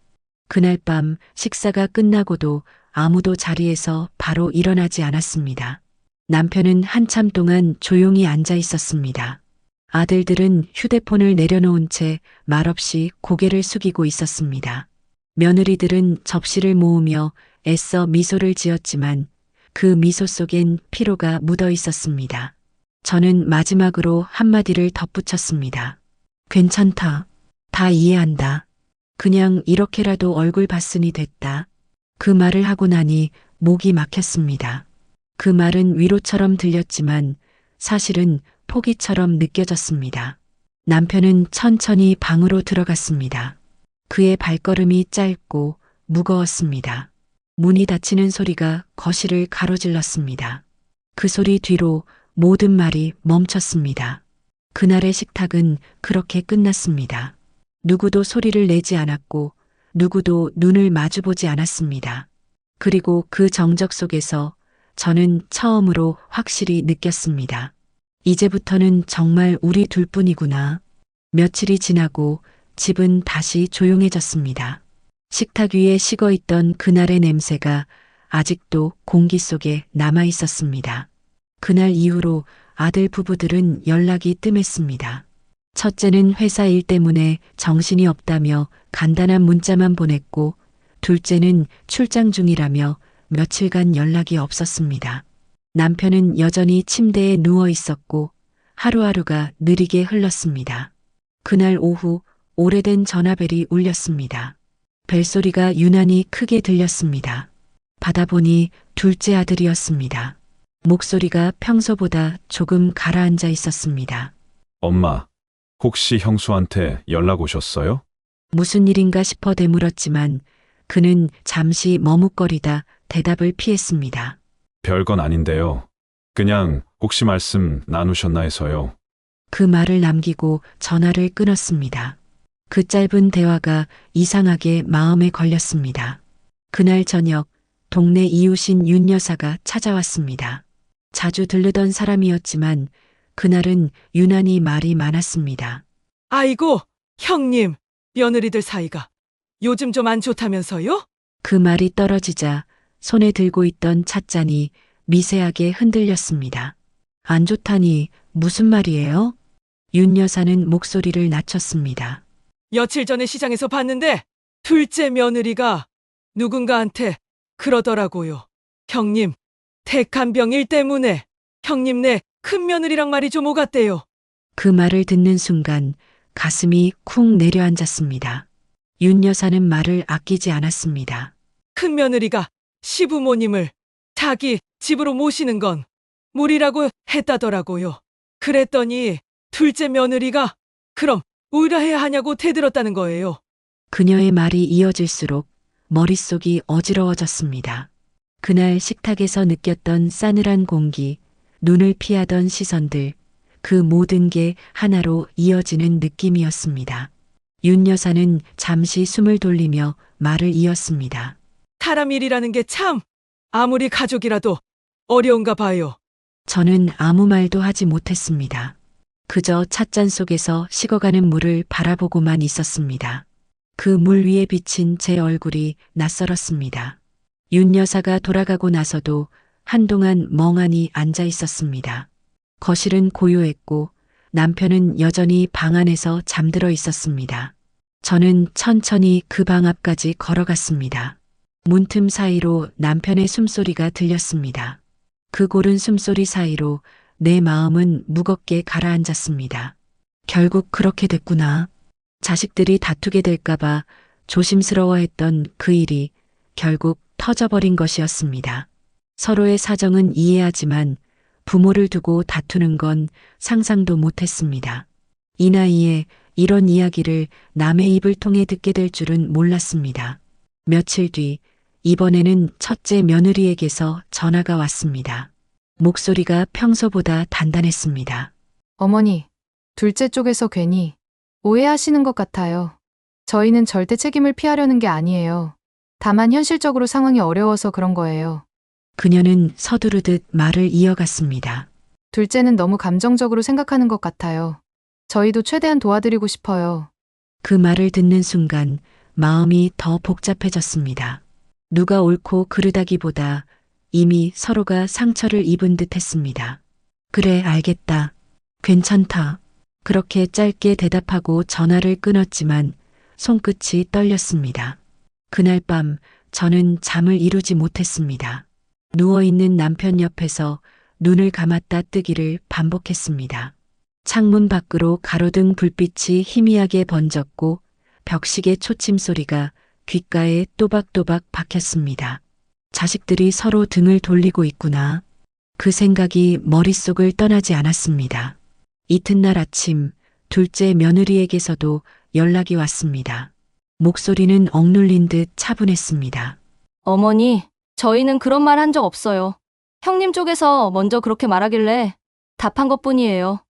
S1: 그날 밤 식사가 끝나고도 아무도 자리에서 바로 일어나지 않았습니다. 남편은 한참 동안 조용히 앉아 있었습니다. 아들들은 휴대폰을 내려놓은 채 말없이 고개를 숙이고 있었습니다. 며느리들은 접시를 모으며 애써 미소를 지었지만 그 미소 속엔 피로가 묻어 있었습니다. 저는 마지막으로 한마디를 덧붙였습니다. 괜찮다. 다 이해한다. 그냥 이렇게라도 얼굴 봤으니 됐다. 그 말을 하고 나니 목이 막혔습니다. 그 말은 위로처럼 들렸지만 사실은 포기처럼 느껴졌습니다. 남편은 천천히 방으로 들어갔습니다. 그의 발걸음이 짧고 무거웠습니다. 문이 닫히는 소리가 거실을 가로질렀습니다. 그 소리 뒤로 모든 말이 멈췄습니다. 그날의 식탁은 그렇게 끝났습니다. 누구도 소리를 내지 않았고 누구도 눈을 마주보지 않았습니다. 그리고 그 정적 속에서 저는 처음으로 확실히 느꼈습니다. 이제부터는 정말 우리 둘뿐이구나. 며칠이 지나고 집은 다시 조용해졌습니다. 식탁 위에 식어 있던 그날의 냄새가 아직도 공기 속에 남아 있었습니다. 그날 이후로 아들 부부들은 연락이 뜸했습니다. 첫째는 회사 일 때문에 정신이 없다며 간단한 문자만 보냈고, 둘째는 출장 중이라며 며칠간 연락이 없었습니다. 남편은 여전히 침대에 누워 있었고 하루하루가 느리게 흘렀습니다. 그날 오후 오래된 전화벨이 울렸습니다. 벨소리가 유난히 크게 들렸습니다. 받아보니 둘째 아들이었습니다. 목소리가 평소보다 조금 가라앉아 있었습니다.
S8: 엄마, 혹시 형수한테 연락 오셨어요?
S1: 무슨 일인가 싶어 되물었지만 그는 잠시 머뭇거리다 대답을 피했습니다.
S8: 별건 아닌데요. 그냥 혹시 말씀 나누셨나 해서요.
S1: 그 말을 남기고 전화를 끊었습니다. 그 짧은 대화가 이상하게 마음에 걸렸습니다. 그날 저녁 동네 이웃인 윤 여사가 찾아왔습니다. 자주 들르던 사람이었지만 그날은 유난히 말이 많았습니다.
S6: 아이고, 형님, 며느리들 사이가 요즘 좀 안 좋다면서요?
S1: 그 말이 떨어지자 손에 들고 있던 찻잔이 미세하게 흔들렸습니다. 안 좋다니 무슨 말이에요? 윤 여사는 목소리를 낮췄습니다.
S6: 며칠 전에 시장에서 봤는데 둘째 며느리가 누군가한테 그러더라고요. 형님, 택한병 일 때문에 형님네 큰 며느리랑 말이 좀 오갔대요.
S1: 그 말을 듣는 순간 가슴이 쿵 내려앉았습니다. 윤 여사는 말을 아끼지 않았습니다.
S6: 큰 며느리가 시부모님을 자기 집으로 모시는 건 무리라고 했다더라고요. 그랬더니 둘째 며느리가 그럼 우리라 해야 하냐고 대들었다는 거예요.
S1: 그녀의 말이 이어질수록 머릿속이 어지러워졌습니다. 그날 식탁에서 느꼈던 싸늘한 공기, 눈을 피하던 시선들, 그 모든 게 하나로 이어지는 느낌이었습니다. 윤 여사는 잠시 숨을 돌리며 말을 이었습니다.
S6: 사람 일이라는 게 참 아무리 가족이라도 어려운가 봐요.
S1: 저는 아무 말도 하지 못했습니다. 그저 찻잔 속에서 식어가는 물을 바라보고만 있었습니다. 그 물 위에 비친 제 얼굴이 낯설었습니다. 윤 여사가 돌아가고 나서도 한동안 멍하니 앉아 있었습니다. 거실은 고요했고 남편은 여전히 방 안에서 잠들어 있었습니다. 저는 천천히 그 방 앞까지 걸어갔습니다. 문틈 사이로 남편의 숨소리가 들렸습니다. 그 고른 숨소리 사이로 내 마음은 무겁게 가라앉았습니다. 결국 그렇게 됐구나. 자식들이 다투게 될까봐 조심스러워했던 그 일이 결국 터져버린 것이었습니다. 서로의 사정은 이해하지만 부모를 두고 다투는 건 상상도 못했습니다. 이 나이에 이런 이야기를 남의 입을 통해 듣게 될 줄은 몰랐습니다. 며칠 뒤 이번에는 첫째 며느리에게서 전화가 왔습니다. 목소리가 평소보다 단단했습니다.
S9: 어머니, 둘째 쪽에서 괜히 오해하시는 것 같아요. 저희는 절대 책임을 피하려는 게 아니에요. 다만 현실적으로 상황이 어려워서 그런 거예요.
S1: 그녀는 서두르듯 말을 이어갔습니다.
S9: 둘째는 너무 감정적으로 생각하는 것 같아요. 저희도 최대한 도와드리고 싶어요.
S1: 그 말을 듣는 순간 마음이 더 복잡해졌습니다. 누가 옳고 그르다기보다 이미 서로가 상처를 입은 듯 했습니다. 그래, 알겠다. 괜찮다. 그렇게 짧게 대답하고 전화를 끊었지만 손끝이 떨렸습니다. 그날 밤 저는 잠을 이루지 못했습니다. 누워있는 남편 옆에서 눈을 감았다 뜨기를 반복했습니다. 창문 밖으로 가로등 불빛이 희미하게 번졌고 벽시계 초침 소리가 귓가에 또박또박 박혔습니다. 자식들이 서로 등을 돌리고 있구나. 그 생각이 머릿속을 떠나지 않았습니다. 이튿날 아침 둘째 며느리에게서도 연락이 왔습니다. 목소리는 억눌린 듯 차분했습니다.
S10: 어머니, 저희는 그런 말 한 적 없어요. 형님 쪽에서 먼저 그렇게 말하길래 답한 것뿐이에요.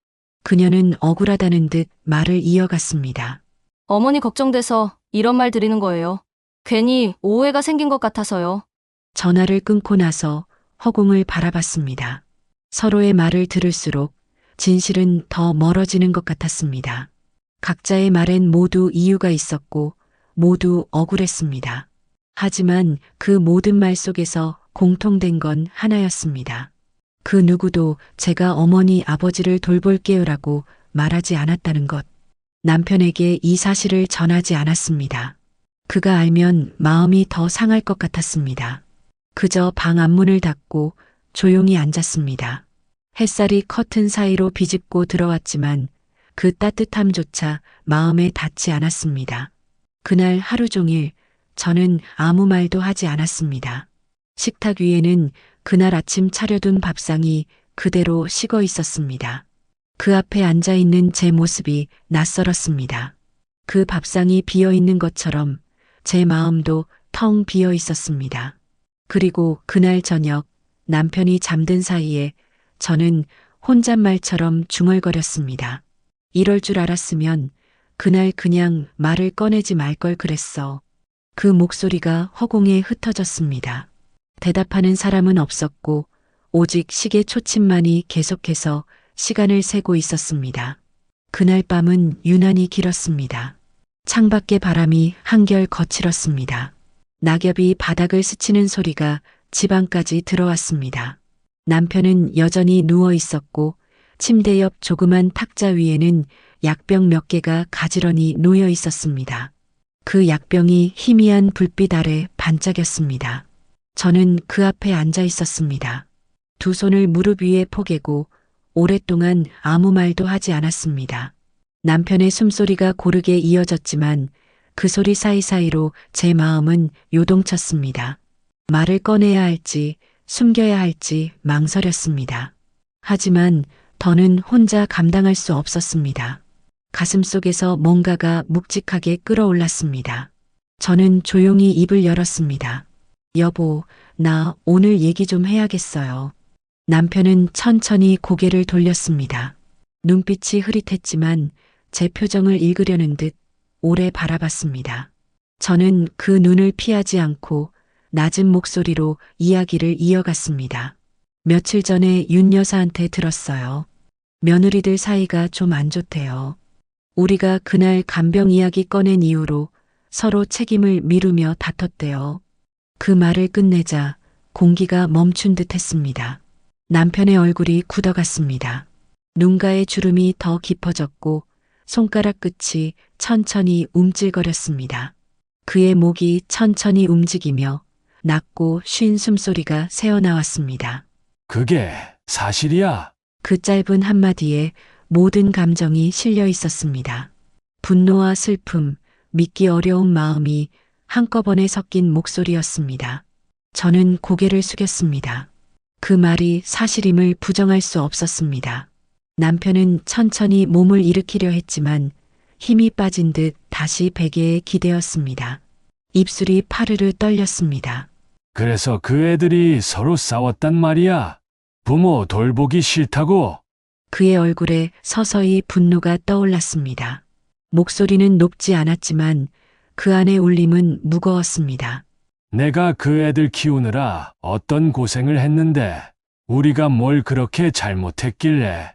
S1: 그녀는 억울하다는 듯 말을 이어갔습니다.
S10: 어머니 걱정돼서 이런 말 드리는 거예요. 괜히 오해가 생긴 것 같아서요.
S1: 전화를 끊고 나서 허공을 바라봤습니다. 서로의 말을 들을수록 진실은 더 멀어지는 것 같았습니다. 각자의 말엔 모두 이유가 있었고 모두 억울했습니다. 하지만 그 모든 말 속에서 공통된 건 하나였습니다. 그 누구도 제가 어머니 아버지를 돌볼게요라고 말하지 않았다는 것. 남편에게 이 사실을 전하지 않았습니다. 그가 알면 마음이 더 상할 것 같았습니다. 그저 방 앞문을 닫고 조용히 앉았습니다. 햇살이 커튼 사이로 비집고 들어왔지만 그 따뜻함조차 마음에 닿지 않았습니다. 그날 하루 종일 저는 아무 말도 하지 않았습니다. 식탁 위에는 그날 아침 차려둔 밥상이 그대로 식어 있었습니다. 그 앞에 앉아 있는 제 모습이 낯설었습니다. 그 밥상이 비어 있는 것처럼 제 마음도 텅 비어 있었습니다. 그리고 그날 저녁 남편이 잠든 사이에 저는 혼잣말처럼 중얼거렸습니다. 이럴 줄 알았으면 그날 그냥 말을 꺼내지 말 걸 그랬어. 그 목소리가 허공에 흩어졌습니다. 대답하는 사람은 없었고 오직 시계 초침만이 계속해서 시간을 세고 있었습니다. 그날 밤은 유난히 길었습니다. 창밖의 바람이 한결 거칠었습니다. 낙엽이 바닥을 스치는 소리가 집 안까지 들어왔습니다. 남편은 여전히 누워 있었고 침대 옆 조그만 탁자 위에는 약병 몇 개가 가지런히 놓여 있었습니다. 그 약병이 희미한 불빛 아래 반짝였습니다. 저는 그 앞에 앉아 있었습니다. 두 손을 무릎 위에 포개고 오랫동안 아무 말도 하지 않았습니다. 남편의 숨소리가 고르게 이어졌지만 그 소리 사이사이로 제 마음은 요동쳤습니다. 말을 꺼내야 할지 숨겨야 할지 망설였습니다. 하지만 더는 혼자 감당할 수 없었습니다. 가슴속에서 뭔가가 묵직하게 끌어올랐습니다. 저는 조용히 입을 열었습니다. 여보, 나 오늘 얘기 좀 해야겠어요. 남편은 천천히 고개를 돌렸습니다. 눈빛이 흐릿했지만 제 표정을 읽으려는 듯 오래 바라봤습니다. 저는 그 눈을 피하지 않고 낮은 목소리로 이야기를 이어갔습니다. 며칠 전에 윤 여사한테 들었어요. 며느리들 사이가 좀 안 좋대요. 우리가 그날 간병 이야기 꺼낸 이후로 서로 책임을 미루며 다퉜대요. 그 말을 끝내자 공기가 멈춘 듯 했습니다. 남편의 얼굴이 굳어갔습니다. 눈가의 주름이 더 깊어졌고 손가락 끝이 천천히 움찔거렸습니다. 그의 목이 천천히 움직이며 낮고 쉰 숨소리가 새어나왔습니다.
S2: 그게 사실이야?
S1: 그 짧은 한마디에 모든 감정이 실려 있었습니다. 분노와 슬픔, 믿기 어려운 마음이 한꺼번에 섞인 목소리였습니다. 저는 고개를 숙였습니다. 그 말이 사실임을 부정할 수 없었습니다. 남편은 천천히 몸을 일으키려 했지만 힘이 빠진 듯 다시 베개에 기대었습니다. 입술이 파르르 떨렸습니다.
S2: 그래서 그 애들이 서로 싸웠단 말이야? 부모 돌보기 싫다고?
S1: 그의 얼굴에 서서히 분노가 떠올랐습니다. 목소리는 높지 않았지만 그 안의 울림은 무거웠습니다.
S2: 내가 그 애들 키우느라 어떤 고생을 했는데 우리가 뭘 그렇게 잘못했길래?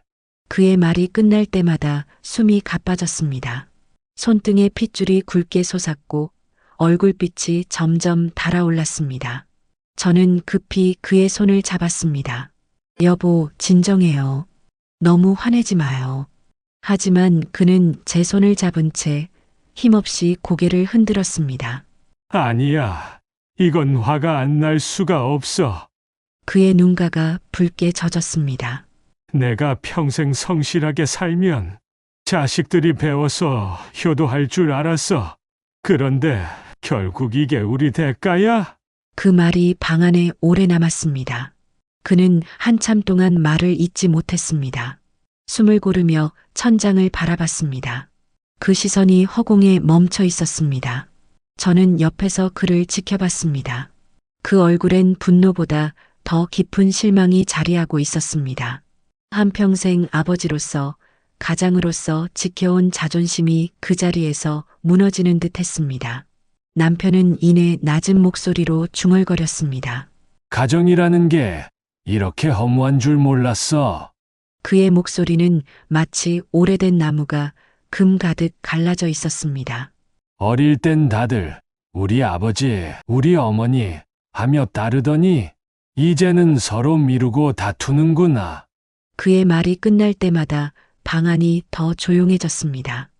S1: 그의 말이 끝날 때마다 숨이 가빠졌습니다. 손등에 핏줄이 굵게 솟았고 얼굴빛이 점점 달아올랐습니다. 저는 급히 그의 손을 잡았습니다. 여보, 진정해요. 너무 화내지 마요. 하지만 그는 제 손을 잡은 채 힘없이 고개를 흔들었습니다.
S2: 아니야. 이건 화가 안 날 수가 없어.
S1: 그의 눈가가 붉게 젖었습니다.
S2: 내가 평생 성실하게 살면 자식들이 배워서 효도할 줄 알았어. 그런데 결국 이게 우리 대가야?
S1: 그 말이 방 안에 오래 남았습니다. 그는 한참 동안 말을 잇지 못했습니다. 숨을 고르며 천장을 바라봤습니다. 그 시선이 허공에 멈춰 있었습니다. 저는 옆에서 그를 지켜봤습니다. 그 얼굴엔 분노보다 더 깊은 실망이 자리하고 있었습니다. 한평생 아버지로서, 가장으로서 지켜온 자존심이 그 자리에서 무너지는 듯 했습니다. 남편은 이내 낮은 목소리로 중얼거렸습니다.
S2: 가정이라는 게 이렇게 허무한 줄 몰랐어.
S1: 그의 목소리는 마치 오래된 나무가 금 가득 갈라져 있었습니다.
S2: 어릴 땐 다들 우리 아버지, 우리 어머니 하며 따르더니 이제는 서로 미루고 다투는구나.
S1: 그의 말이 끝날 때마다 방 안이 더 조용해졌습니다.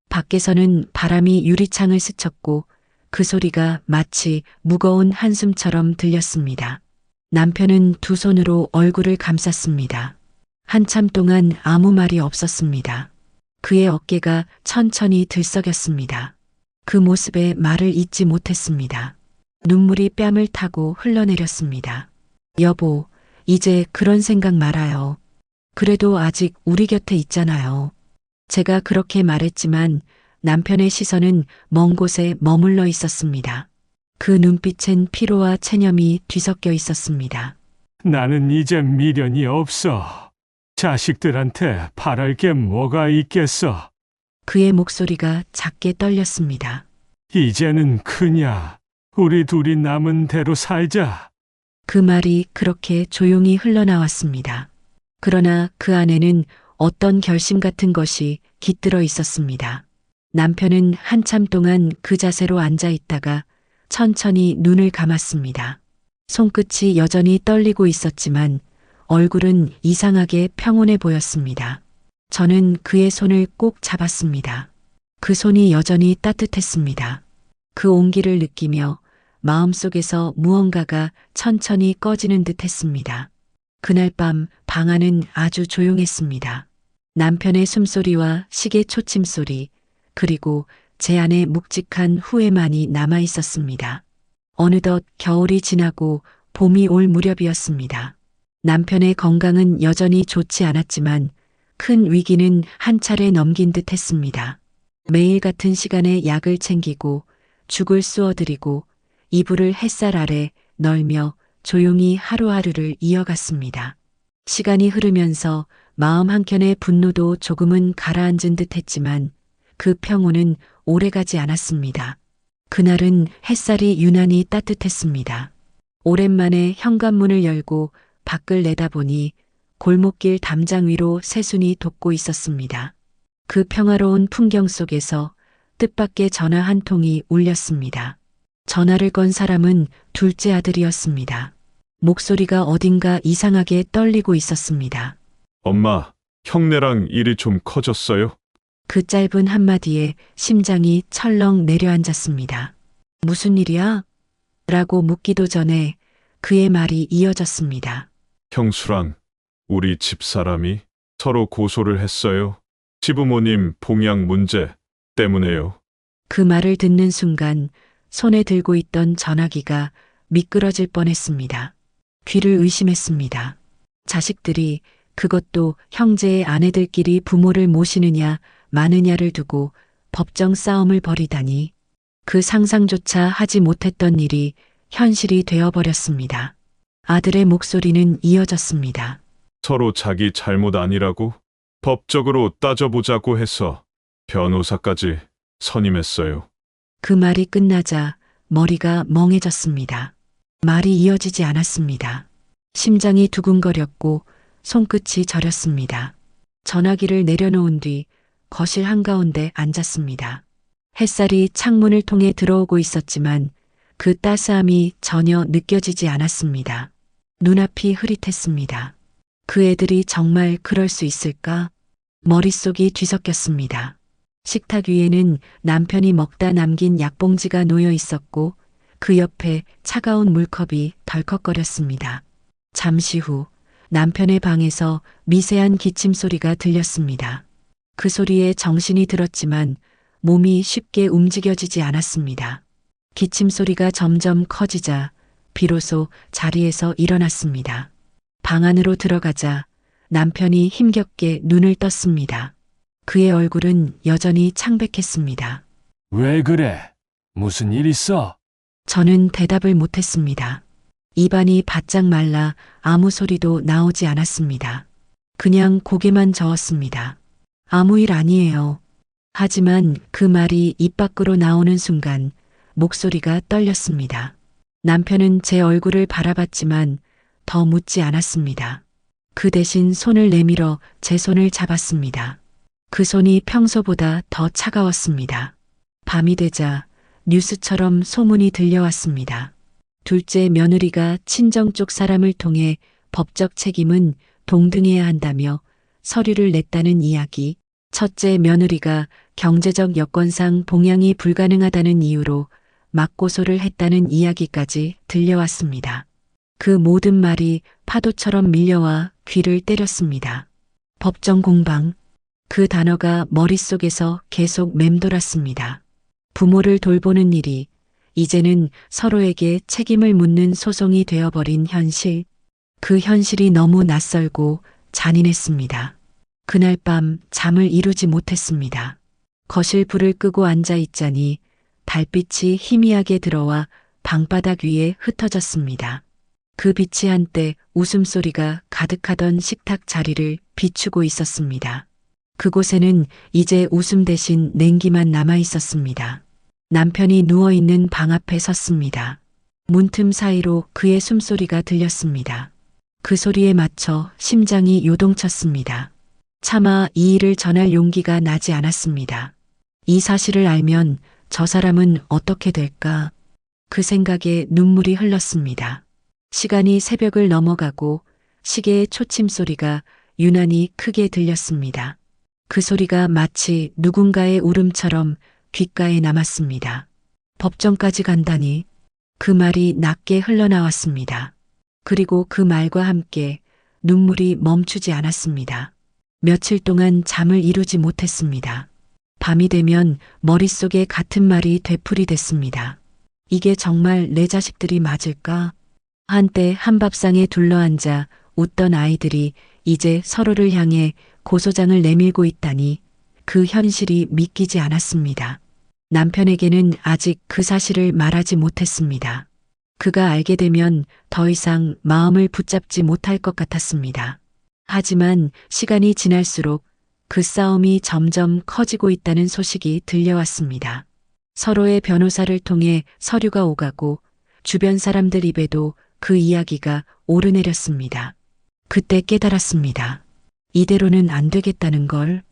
S1: 밖에서는 바람이 유리창을 스쳤고 그 소리가 마치 무거운 한숨처럼 들렸습니다. 남편은 두 손으로 얼굴을 감쌌습니다. 한참 동안 아무 말이 없었습니다. 그의 어깨가 천천히 들썩였습니다. 그 모습에 말을 잇지 못했습니다. 눈물이 뺨을 타고 흘러내렸습니다. 여보, 이제 그런 생각 말아요. 그래도 아직 우리 곁에 있잖아요. 제가 그렇게 말했지만 남편의 시선은 먼 곳에 머물러 있었습니다. 그 눈빛엔 피로와 체념이 뒤섞여 있었습니다.
S2: 나는 이제 미련이 없어. 자식들한테 바랄 게 뭐가 있겠어.
S1: 그의 목소리가 작게 떨렸습니다.
S2: 이제는 크냐. 우리 둘이 남은 대로 살자.
S1: 그 말이 그렇게 조용히 흘러나왔습니다. 그러나 그 안에는 어떤 결심 같은 것이 깃들어 있었습니다. 남편은 한참 동안 그 자세로 앉아 있다가 천천히 눈을 감았습니다. 손끝이 여전히 떨리고 있었지만 얼굴은 이상하게 평온해 보였습니다. 저는 그의 손을 꼭 잡았습니다. 그 손이 여전히 따뜻했습니다. 그 온기를 느끼며 마음속에서 무언가가 천천히 꺼지는 듯 했습니다. 그날 밤 방 안은 아주 조용했습니다. 남편의 숨소리와 시계 초침 소리, 그리고 제 안의 묵직한 후회만이 남아 있었습니다. 어느덧 겨울이 지나고 봄이 올 무렵이었습니다. 남편의 건강은 여전히 좋지 않았지만 큰 위기는 한 차례 넘긴 듯 했습니다. 매일 같은 시간에 약을 챙기고 죽을 쑤어드리고 이불을 햇살 아래 널며 조용히 하루하루를 이어갔습니다. 시간이 흐르면서 마음 한켠의 분노도 조금은 가라앉은 듯 했지만 그 평온은 오래가지 않았습니다. 그날은 햇살이 유난히 따뜻했습니다. 오랜만에 현관문을 열고 밖을 내다보니 골목길 담장 위로 새순이 돋고 있었습니다. 그 평화로운 풍경 속에서 뜻밖의 전화 한 통이 울렸습니다. 전화를 건 사람은 둘째 아들이었습니다. 목소리가 어딘가 이상하게 떨리고 있었습니다.
S8: 엄마, 형네랑 일이 좀 커졌어요?
S1: 그 짧은 한마디에 심장이 철렁 내려앉았습니다. 무슨 일이야? 라고 묻기도 전에 그의 말이 이어졌습니다.
S8: 형수랑 우리 집사람이 서로 고소를 했어요. 시부모님 봉양 문제 때문에요.
S1: 그 말을 듣는 순간 손에 들고 있던 전화기가 미끄러질 뻔했습니다. 귀를 의심했습니다. 자식들이, 그것도 형제의 아내들끼리 부모를 모시느냐 마느냐를 두고 법정 싸움을 벌이다니, 그 상상조차 하지 못했던 일이 현실이 되어버렸습니다. 아들의 목소리는 이어졌습니다.
S8: 서로 자기 잘못 아니라고 법적으로 따져보자고 해서 변호사까지 선임했어요.
S1: 그 말이 끝나자 머리가 멍해졌습니다. 말이 이어지지 않았습니다. 심장이 두근거렸고 손끝이 저렸습니다. 전화기를 내려놓은 뒤 거실 한가운데 앉았습니다. 햇살이 창문을 통해 들어오고 있었지만 그 따스함이 전혀 느껴지지 않았습니다. 눈앞이 흐릿했습니다. 그 애들이 정말 그럴 수 있을까? 머릿속이 뒤섞였습니다. 식탁 위에는 남편이 먹다 남긴 약봉지가 놓여 있었고 그 옆에 차가운 물컵이 덜컥거렸습니다. 잠시 후 남편의 방에서 미세한 기침 소리가 들렸습니다. 그 소리에 정신이 들었지만 몸이 쉽게 움직여지지 않았습니다. 기침 소리가 점점 커지자 비로소 자리에서 일어났습니다. 방 안으로 들어가자 남편이 힘겹게 눈을 떴습니다. 그의 얼굴은 여전히 창백했습니다.
S2: 왜 그래? 무슨 일 있어?
S1: 저는 대답을 못했습니다. 입안이 바짝 말라 아무 소리도 나오지 않았습니다. 그냥 고개만 저었습니다. 아무 일 아니에요. 하지만 그 말이 입 밖으로 나오는 순간 목소리가 떨렸습니다. 남편은 제 얼굴을 바라봤지만 더 묻지 않았습니다. 그 대신 손을 내밀어 제 손을 잡았습니다. 그 손이 평소보다 더 차가웠습니다. 밤이 되자 뉴스처럼 소문이 들려왔습니다. 둘째 며느리가 친정 쪽 사람을 통해 법적 책임은 동등해야 한다며 서류를 냈다는 이야기. 첫째 며느리가 경제적 여건상 봉양이 불가능하다는 이유로 맞고소를 했다는 이야기까지 들려왔습니다. 그 모든 말이 파도처럼 밀려와 귀를 때렸습니다. 법정 공방. 그 단어가 머릿속에서 계속 맴돌았습니다. 부모를 돌보는 일이 이제는 서로에게 책임을 묻는 소송이 되어버린 현실. 그 현실이 너무 낯설고 잔인했습니다. 그날 밤 잠을 이루지 못했습니다. 거실 불을 끄고 앉아 있자니 달빛이 희미하게 들어와 방바닥 위에 흩어졌습니다. 그 빛이 한때 웃음소리가 가득하던 식탁 자리를 비추고 있었습니다. 그곳에는 이제 웃음 대신 냉기만 남아 있었습니다. 남편이 누워있는 방 앞에 섰습니다. 문틈 사이로 그의 숨소리가 들렸습니다. 그 소리에 맞춰 심장이 요동쳤습니다. 차마 이 일을 전할 용기가 나지 않았습니다. 이 사실을 알면 저 사람은 어떻게 될까? 그 생각에 눈물이 흘렀습니다. 시간이 새벽을 넘어가고 시계의 초침 소리가 유난히 크게 들렸습니다. 그 소리가 마치 누군가의 울음처럼 귓가에 남았습니다. 법정까지 간다니. 그 말이 낮게 흘러나왔습니다. 그리고 그 말과 함께 눈물이 멈추지 않았습니다. 며칠 동안 잠을 이루지 못했습니다. 밤이 되면 머릿속에 같은 말이 되풀이됐습니다. 이게 정말 내 자식들이 맞을까? 한때 한밥상에 둘러앉아 웃던 아이들이 이제 서로를 향해 고소장을 내밀고 있다니 그 현실이 믿기지 않았습니다. 남편에게는 아직 그 사실을 말하지 못했습니다. 그가 알게 되면 더 이상 마음을 붙잡지 못할 것 같았습니다. 하지만 시간이 지날수록 그 싸움이 점점 커지고 있다는 소식이 들려왔습니다. 서로의 변호사를 통해 서류가 오가고 주변 사람들 입에도 그 이야기가 오르내렸습니다. 그때 깨달았습니다. 이대로는 안 되겠다는 걸.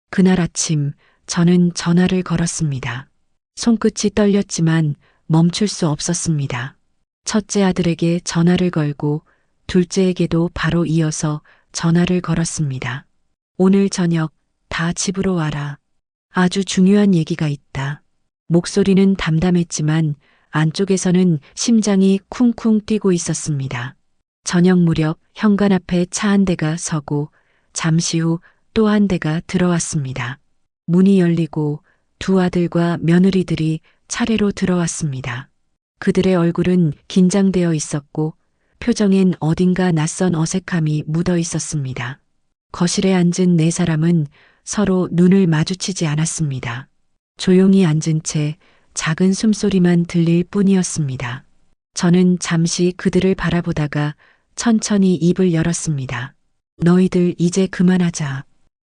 S1: 그날 아침 저는 전화를 걸었습니다. 손끝이 떨렸지만 멈출 수 없었습니다. 첫째 아들에게 전화를 걸고 둘째에게도 바로 이어서 전화를 걸었습니다. 오늘 저녁 다 집으로 와라. 아주 중요한 얘기가 있다. 목소리는 담담했지만 안쪽에서는 심장이 쿵쿵 뛰고 있었습니다. 저녁 무렵 현관 앞에 차 한 대가 서고 잠시 후 또 한 대가 들어왔습니다. 문이 열리고 두 아들과 며느리들이 차례로 들어왔습니다. 그들의 얼굴은 긴장되어 있었고 표정엔 어딘가 낯선 어색함이 묻어 있었습니다. 거실에 앉은 네 사람은 서로 눈을 마주치지 않았습니다. 조용히 앉은 채 작은 숨소리만 들릴 뿐이었습니다. 저는 잠시 그들을 바라보다가 천천히 입을 열었습니다. 너희들 이제 그만하자.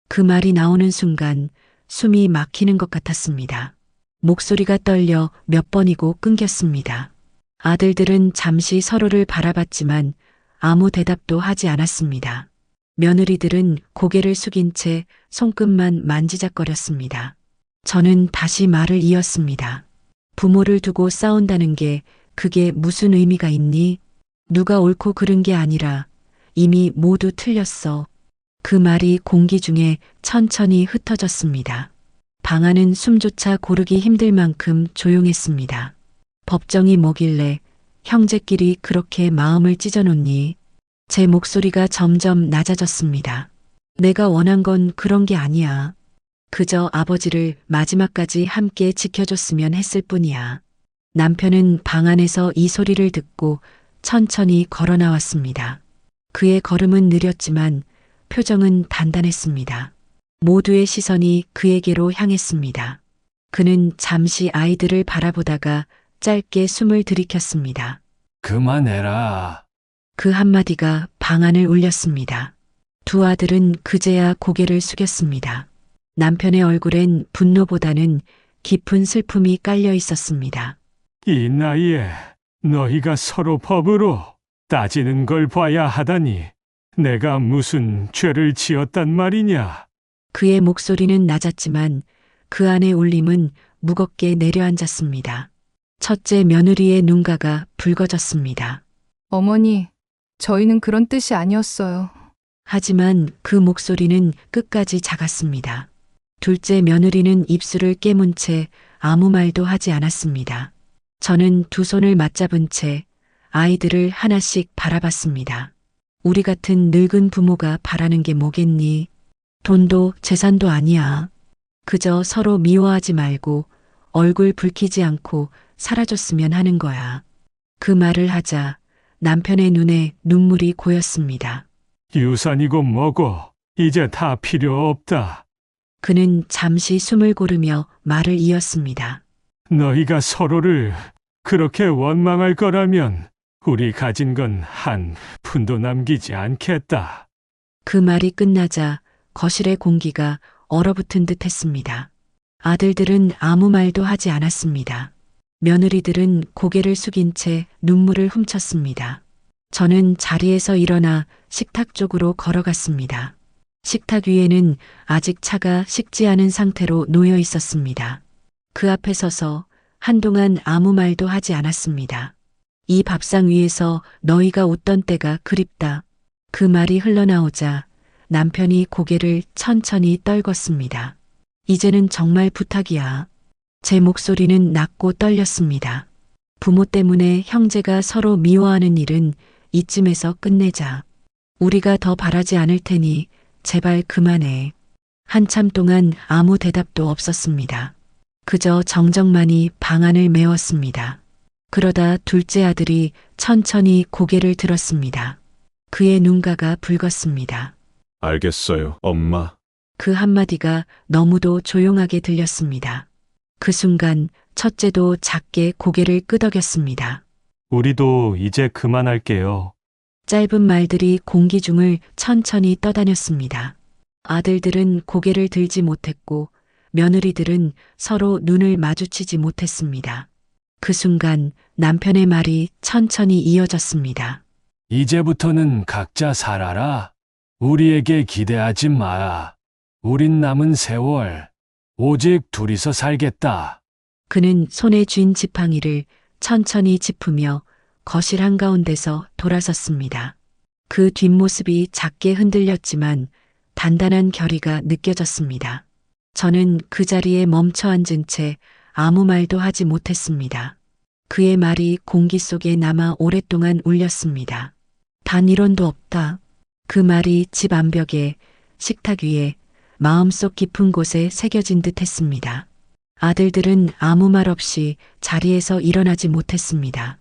S1: 그 말이 나오는 순간 숨이 막히는 것 같았습니다. 목소리가 떨려 몇 번이고 끊겼습니다. 아들들은 잠시 서로를 바라봤지만 아무 대답도 하지 않았습니다. 며느리들은 고개를 숙인 채 손끝만 만지작거렸습니다. 저는 다시 말을 이었습니다. 부모를 두고 싸운다는 게 그게 무슨 의미가 있니? 누가 옳고 그른 게 아니라 이미 모두 틀렸어. 그 말이 공기 중에 천천히 흩어졌습니다. 방 안은 숨조차 고르기 힘들 만큼 조용했습니다. 법정이 뭐길래 형제끼리 그렇게 마음을 찢어놓니? 제 목소리가 점점 낮아졌습니다. 내가 원한 건 그런 게 아니야. 그저 아버지를 마지막까지 함께 지켜줬으면 했을 뿐이야. 남편은 방 안에서 이 소리를 듣고 천천히 걸어 나왔습니다. 그의 걸음은 느렸지만 표정은 단단했습니다. 모두의 시선이 그에게로 향했습니다. 그는 잠시 아이들을 바라보다가 짧게 숨을 들이켰습니다.
S2: 그만해라.
S1: 그 한마디가 방 안을 울렸습니다. 두 아들은 그제야 고개를 숙였습니다. 남편의 얼굴엔 분노보다는 깊은 슬픔이 깔려 있었습니다.
S2: 이 나이에 너희가 서로 법으로 따지는 걸 봐야 하다니 내가 무슨 죄를 지었단 말이냐.
S1: 그의 목소리는 낮았지만 그 안의 울림은 무겁게 내려앉았습니다. 첫째 며느리의 눈가가 붉어졌습니다.
S9: 어머니, 저희는 그런 뜻이 아니었어요.
S1: 하지만 그 목소리는 끝까지 작았습니다. 둘째 며느리는 입술을 깨문 채 아무 말도 하지 않았습니다. 저는 두 손을 맞잡은 채 아이들을 하나씩 바라봤습니다. 우리 같은 늙은 부모가 바라는 게 뭐겠니? 돈도 재산도 아니야. 그저 서로 미워하지 말고 얼굴 붉히지 않고 살아줬으면 하는 거야. 그 말을 하자 남편의 눈에 눈물이 고였습니다.
S2: 유산이고 뭐고 이제 다 필요 없다.
S1: 그는 잠시 숨을 고르며 말을 이었습니다.
S2: 너희가 서로를 그렇게 원망할 거라면 우리 가진 건 한 푼도 남기지 않겠다.
S1: 그 말이 끝나자 거실의 공기가 얼어붙은 듯 했습니다. 아들들은 아무 말도 하지 않았습니다. 며느리들은 고개를 숙인 채 눈물을 훔쳤습니다. 저는 자리에서 일어나 식탁 쪽으로 걸어갔습니다. 식탁 위에는 아직 차가 식지 않은 상태로 놓여 있었습니다. 그 앞에 서서 한동안 아무 말도 하지 않았습니다. 이 밥상 위에서 너희가 웃던 때가 그립다. 그 말이 흘러나오자 남편이 고개를 천천히 떨궜습니다. 이제는 정말 부탁이야. 제 목소리는 낮고 떨렸습니다. 부모 때문에 형제가 서로 미워하는 일은 이쯤에서 끝내자. 우리가 더 바라지 않을 테니 제발 그만해. 한참 동안 아무 대답도 없었습니다. 그저 정적만이 방안을 메웠습니다. 그러다 둘째 아들이 천천히 고개를 들었습니다. 그의 눈가가 붉었습니다.
S8: 알겠어요, 엄마.
S1: 그 한마디가 너무도 조용하게 들렸습니다. 그 순간 첫째도 작게 고개를 끄덕였습니다.
S7: 우리도 이제 그만할게요.
S1: 짧은 말들이 공기 중을 천천히 떠다녔습니다. 아들들은 고개를 들지 못했고 며느리들은 서로 눈을 마주치지 못했습니다. 그 순간 남편의 말이 천천히 이어졌습니다.
S2: 이제부터는 각자 살아라. 우리에게 기대하지 마. 우린 남은 세월 오직 둘이서 살겠다.
S1: 그는 손에 쥔 지팡이를 천천히 짚으며 거실 한가운데서 돌아섰습니다. 그 뒷모습이 작게 흔들렸지만 단단한 결의가 느껴졌습니다. 저는 그 자리에 멈춰 앉은 채 아무 말도 하지 못했습니다. 그의 말이 공기 속에 남아 오랫동안 울렸습니다. 단 1원도 없다. 그 말이 집 암벽에, 식탁 위에, 마음속 깊은 곳에 새겨진 듯 했습니다. 아들들은 아무 말 없이 자리에서 일어나지 못했습니다.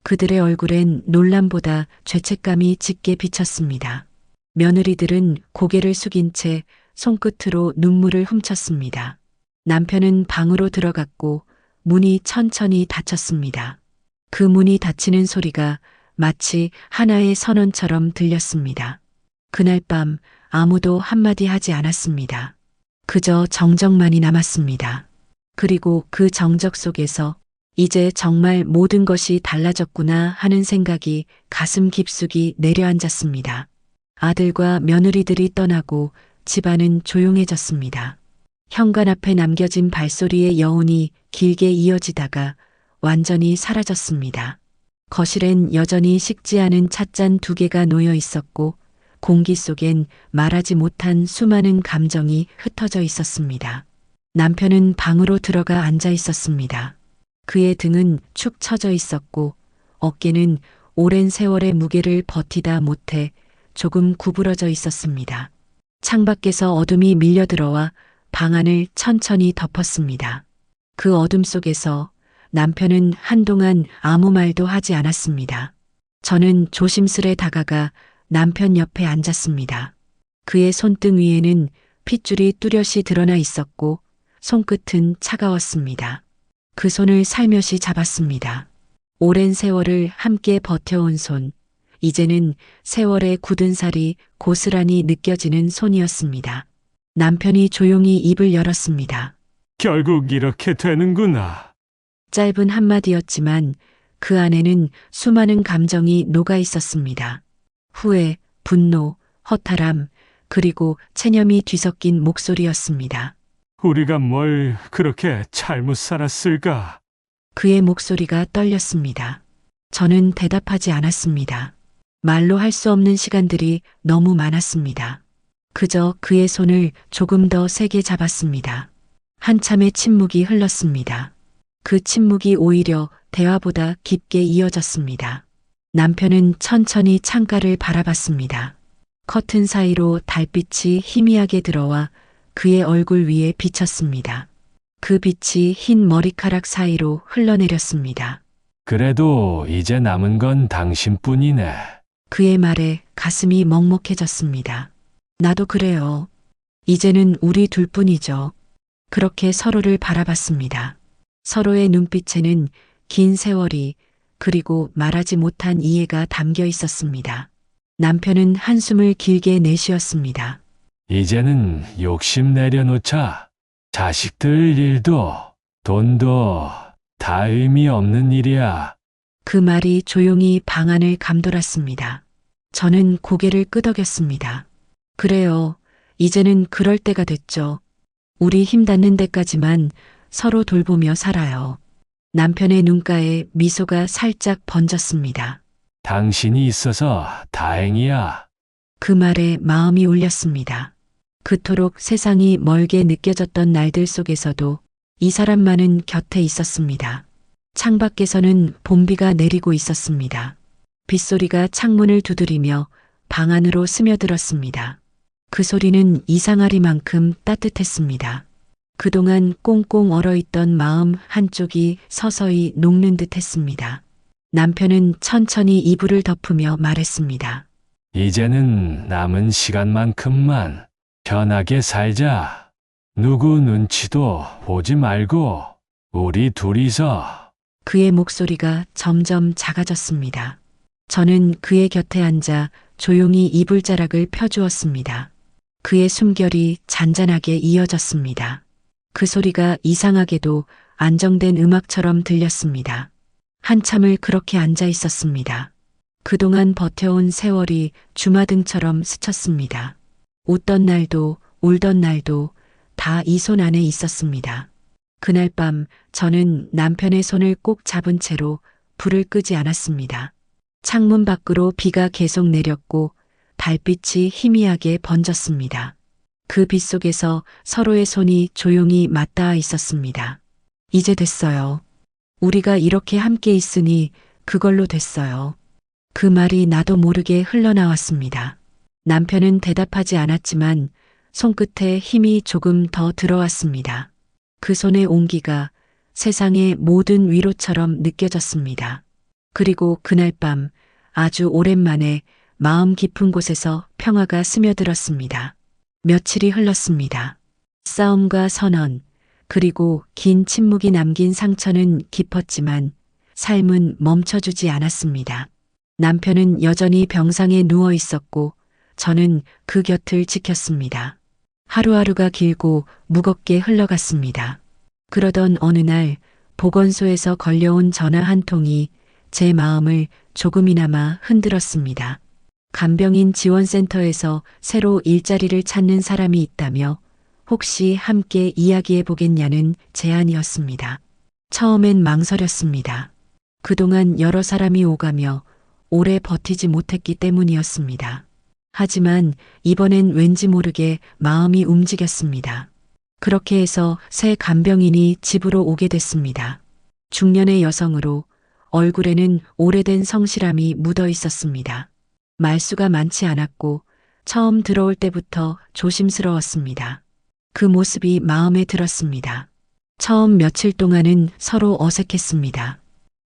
S1: 그들의 얼굴엔 놀람보다 죄책감이 짙게 비쳤습니다. 며느리들은 고개를 숙인 채 손끝으로 눈물을 훔쳤습니다. 남편은 방으로 들어갔고 문이 천천히 닫혔습니다. 그 문이 닫히는 소리가 마치 하나의 선언처럼 들렸습니다. 그날 밤 아무도 한마디 하지 않았습니다. 그저 정적만이 남았습니다. 그리고 그 정적 속에서 이제 정말 모든 것이 달라졌구나 하는 생각이 가슴 깊숙이 내려앉았습니다. 아들과 며느리들이 떠나고 집안은 조용해졌습니다. 현관 앞에 남겨진 발소리의 여운이 길게 이어지다가 완전히 사라졌습니다. 거실엔 여전히 식지 않은 찻잔 2개가 놓여 있었고 공기 속엔 말하지 못한 수많은 감정이 흩어져 있었습니다. 남편은 방으로 들어가 앉아 있었습니다. 그의 등은 축 처져 있었고 어깨는 오랜 세월의 무게를 버티다 못해 조금 구부러져 있었습니다. 창밖에서 어둠이 밀려들어와 방안을 천천히 덮었습니다. 그 어둠 속에서 남편은 한동안 아무 말도 하지 않았습니다. 저는 조심스레 다가가 남편 옆에 앉았습니다. 그의 손등 위에는 핏줄이 뚜렷이 드러나 있었고 손끝은 차가웠습니다. 그 손을 살며시 잡았습니다. 오랜 세월을 함께 버텨온 손, 이제는 세월의 굳은 살이 고스란히 느껴지는 손이었습니다. 남편이 조용히 입을 열었습니다.
S2: 결국 이렇게 되는구나.
S1: 짧은 한마디였지만 그 안에는 수많은 감정이 녹아 있었습니다. 후회, 분노, 허탈함, 그리고 체념이 뒤섞인 목소리였습니다.
S2: 우리가 뭘 그렇게 잘못 살았을까?
S1: 그의 목소리가 떨렸습니다. 저는 대답하지 않았습니다. 말로 할 수 없는 시간들이 너무 많았습니다. 그저 그의 손을 조금 더 세게 잡았습니다. 한참의 침묵이 흘렀습니다. 그 침묵이 오히려 대화보다 깊게 이어졌습니다. 남편은 천천히 창가를 바라봤습니다. 커튼 사이로 달빛이 희미하게 들어와 그의 얼굴 위에 비쳤습니다. 그 빛이 흰 머리카락 사이로 흘러내렸습니다.
S2: 그래도 이제 남은 건 당신뿐이네.
S1: 그의 말에 가슴이 먹먹해졌습니다. 나도 그래요. 이제는 우리 둘뿐이죠. 그렇게 서로를 바라봤습니다. 서로의 눈빛에는 긴 세월이 그리고 말하지 못한 이해가 담겨 있었습니다. 남편은 한숨을 길게 내쉬었습니다.
S2: 이제는 욕심 내려놓자. 자식들 일도, 돈도 다 의미 없는 일이야.
S1: 그 말이 조용히 방안을 감돌았습니다. 저는 고개를 끄덕였습니다. 그래요. 이제는 그럴 때가 됐죠. 우리 힘 닿는 데까지만 서로 돌보며 살아요. 남편의 눈가에 미소가 살짝 번졌습니다.
S2: 당신이 있어서 다행이야.
S1: 그 말에 마음이 울렸습니다. 그토록 세상이 멀게 느껴졌던 날들 속에서도 이 사람만은 곁에 있었습니다. 창밖에서는 봄비가 내리고 있었습니다. 빗소리가 창문을 두드리며 방 안으로 스며들었습니다. 그 소리는 이상하리만큼 따뜻했습니다. 그동안 꽁꽁 얼어있던 마음 한쪽이 서서히 녹는 듯 했습니다. 남편은 천천히 이불을 덮으며 말했습니다.
S2: 이제는 남은 시간만큼만 편하게 살자. 누구 눈치도 보지 말고 우리 둘이서.
S1: 그의 목소리가 점점 작아졌습니다. 저는 그의 곁에 앉아 조용히 이불자락을 펴주었습니다. 그의 숨결이 잔잔하게 이어졌습니다. 그 소리가 이상하게도 안정된 음악처럼 들렸습니다. 한참을 그렇게 앉아 있었습니다. 그동안 버텨온 세월이 주마등처럼 스쳤습니다. 웃던 날도 울던 날도 다 이 손 안에 있었습니다. 그날 밤 저는 남편의 손을 꼭 잡은 채로 불을 끄지 않았습니다. 창문 밖으로 비가 계속 내렸고 달빛이 희미하게 번졌습니다. 그 빛 속에서 서로의 손이 조용히 맞닿아 있었습니다. 이제 됐어요. 우리가 이렇게 함께 있으니 그걸로 됐어요. 그 말이 나도 모르게 흘러나왔습니다. 남편은 대답하지 않았지만 손끝에 힘이 조금 더 들어왔습니다. 그 손의 온기가 세상의 모든 위로처럼 느껴졌습니다. 그리고 그날 밤 아주 오랜만에 마음 깊은 곳에서 평화가 스며들었습니다. 며칠이 흘렀습니다. 싸움과 선언, 그리고 긴 침묵이 남긴 상처는 깊었지만 삶은 멈춰주지 않았습니다. 남편은 여전히 병상에 누워 있었고 저는 그 곁을 지켰습니다. 하루하루가 길고 무겁게 흘러갔습니다. 그러던 어느 날 보건소에서 걸려온 전화 한 통이 제 마음을 조금이나마 흔들었습니다. 간병인 지원센터에서 새로 일자리를 찾는 사람이 있다며 혹시 함께 이야기해 보겠냐는 제안이었습니다. 처음엔 망설였습니다. 그동안 여러 사람이 오가며 오래 버티지 못했기 때문이었습니다. 하지만 이번엔 왠지 모르게 마음이 움직였습니다. 그렇게 해서 새 간병인이 집으로 오게 됐습니다. 중년의 여성으로 얼굴에는 오래된 성실함이 묻어 있었습니다. 말수가 많지 않았고 처음 들어올 때부터 조심스러웠습니다. 그 모습이 마음에 들었습니다. 처음 며칠 동안은 서로 어색했습니다.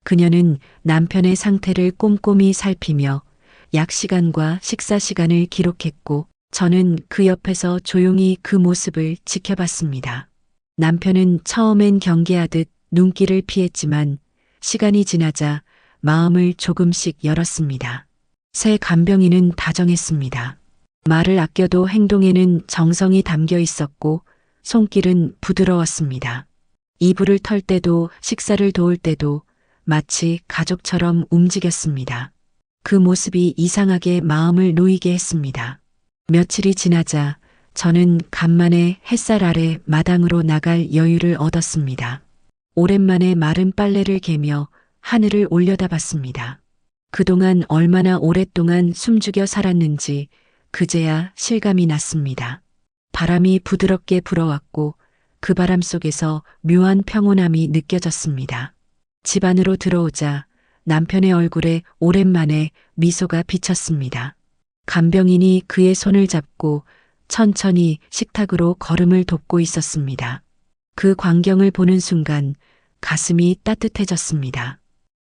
S1: 그녀는 남편의 상태를 꼼꼼히 살피며 약 시간과 식사 시간을 기록했고 저는 그 옆에서 조용히 그 모습을 지켜봤습니다. 남편은 처음엔 경계하듯 눈길을 피했지만 시간이 지나자 마음을 조금씩 열었습니다. 새 간병인은 다정했습니다. 말을 아껴도 행동에는 정성이 담겨 있었고 손길은 부드러웠습니다. 이불을 털 때도 식사를 도울 때도 마치 가족처럼 움직였습니다. 그 모습이 이상하게 마음을 놓이게 했습니다. 며칠이 지나자 저는 간만에 햇살 아래 마당으로 나갈 여유를 얻었습니다. 오랜만에 마른 빨래를 개며 하늘을 올려다봤습니다. 그동안 얼마나 오랫동안 숨죽여 살았는지 그제야 실감이 났습니다. 바람이 부드럽게 불어왔고 그 바람 속에서 묘한 평온함이 느껴졌습니다. 집 안으로 들어오자 남편의 얼굴에 오랜만에 미소가 비쳤습니다. 간병인이 그의 손을 잡고 천천히 식탁으로 걸음을 돕고 있었습니다. 그 광경을 보는 순간 가슴이 따뜻해졌습니다.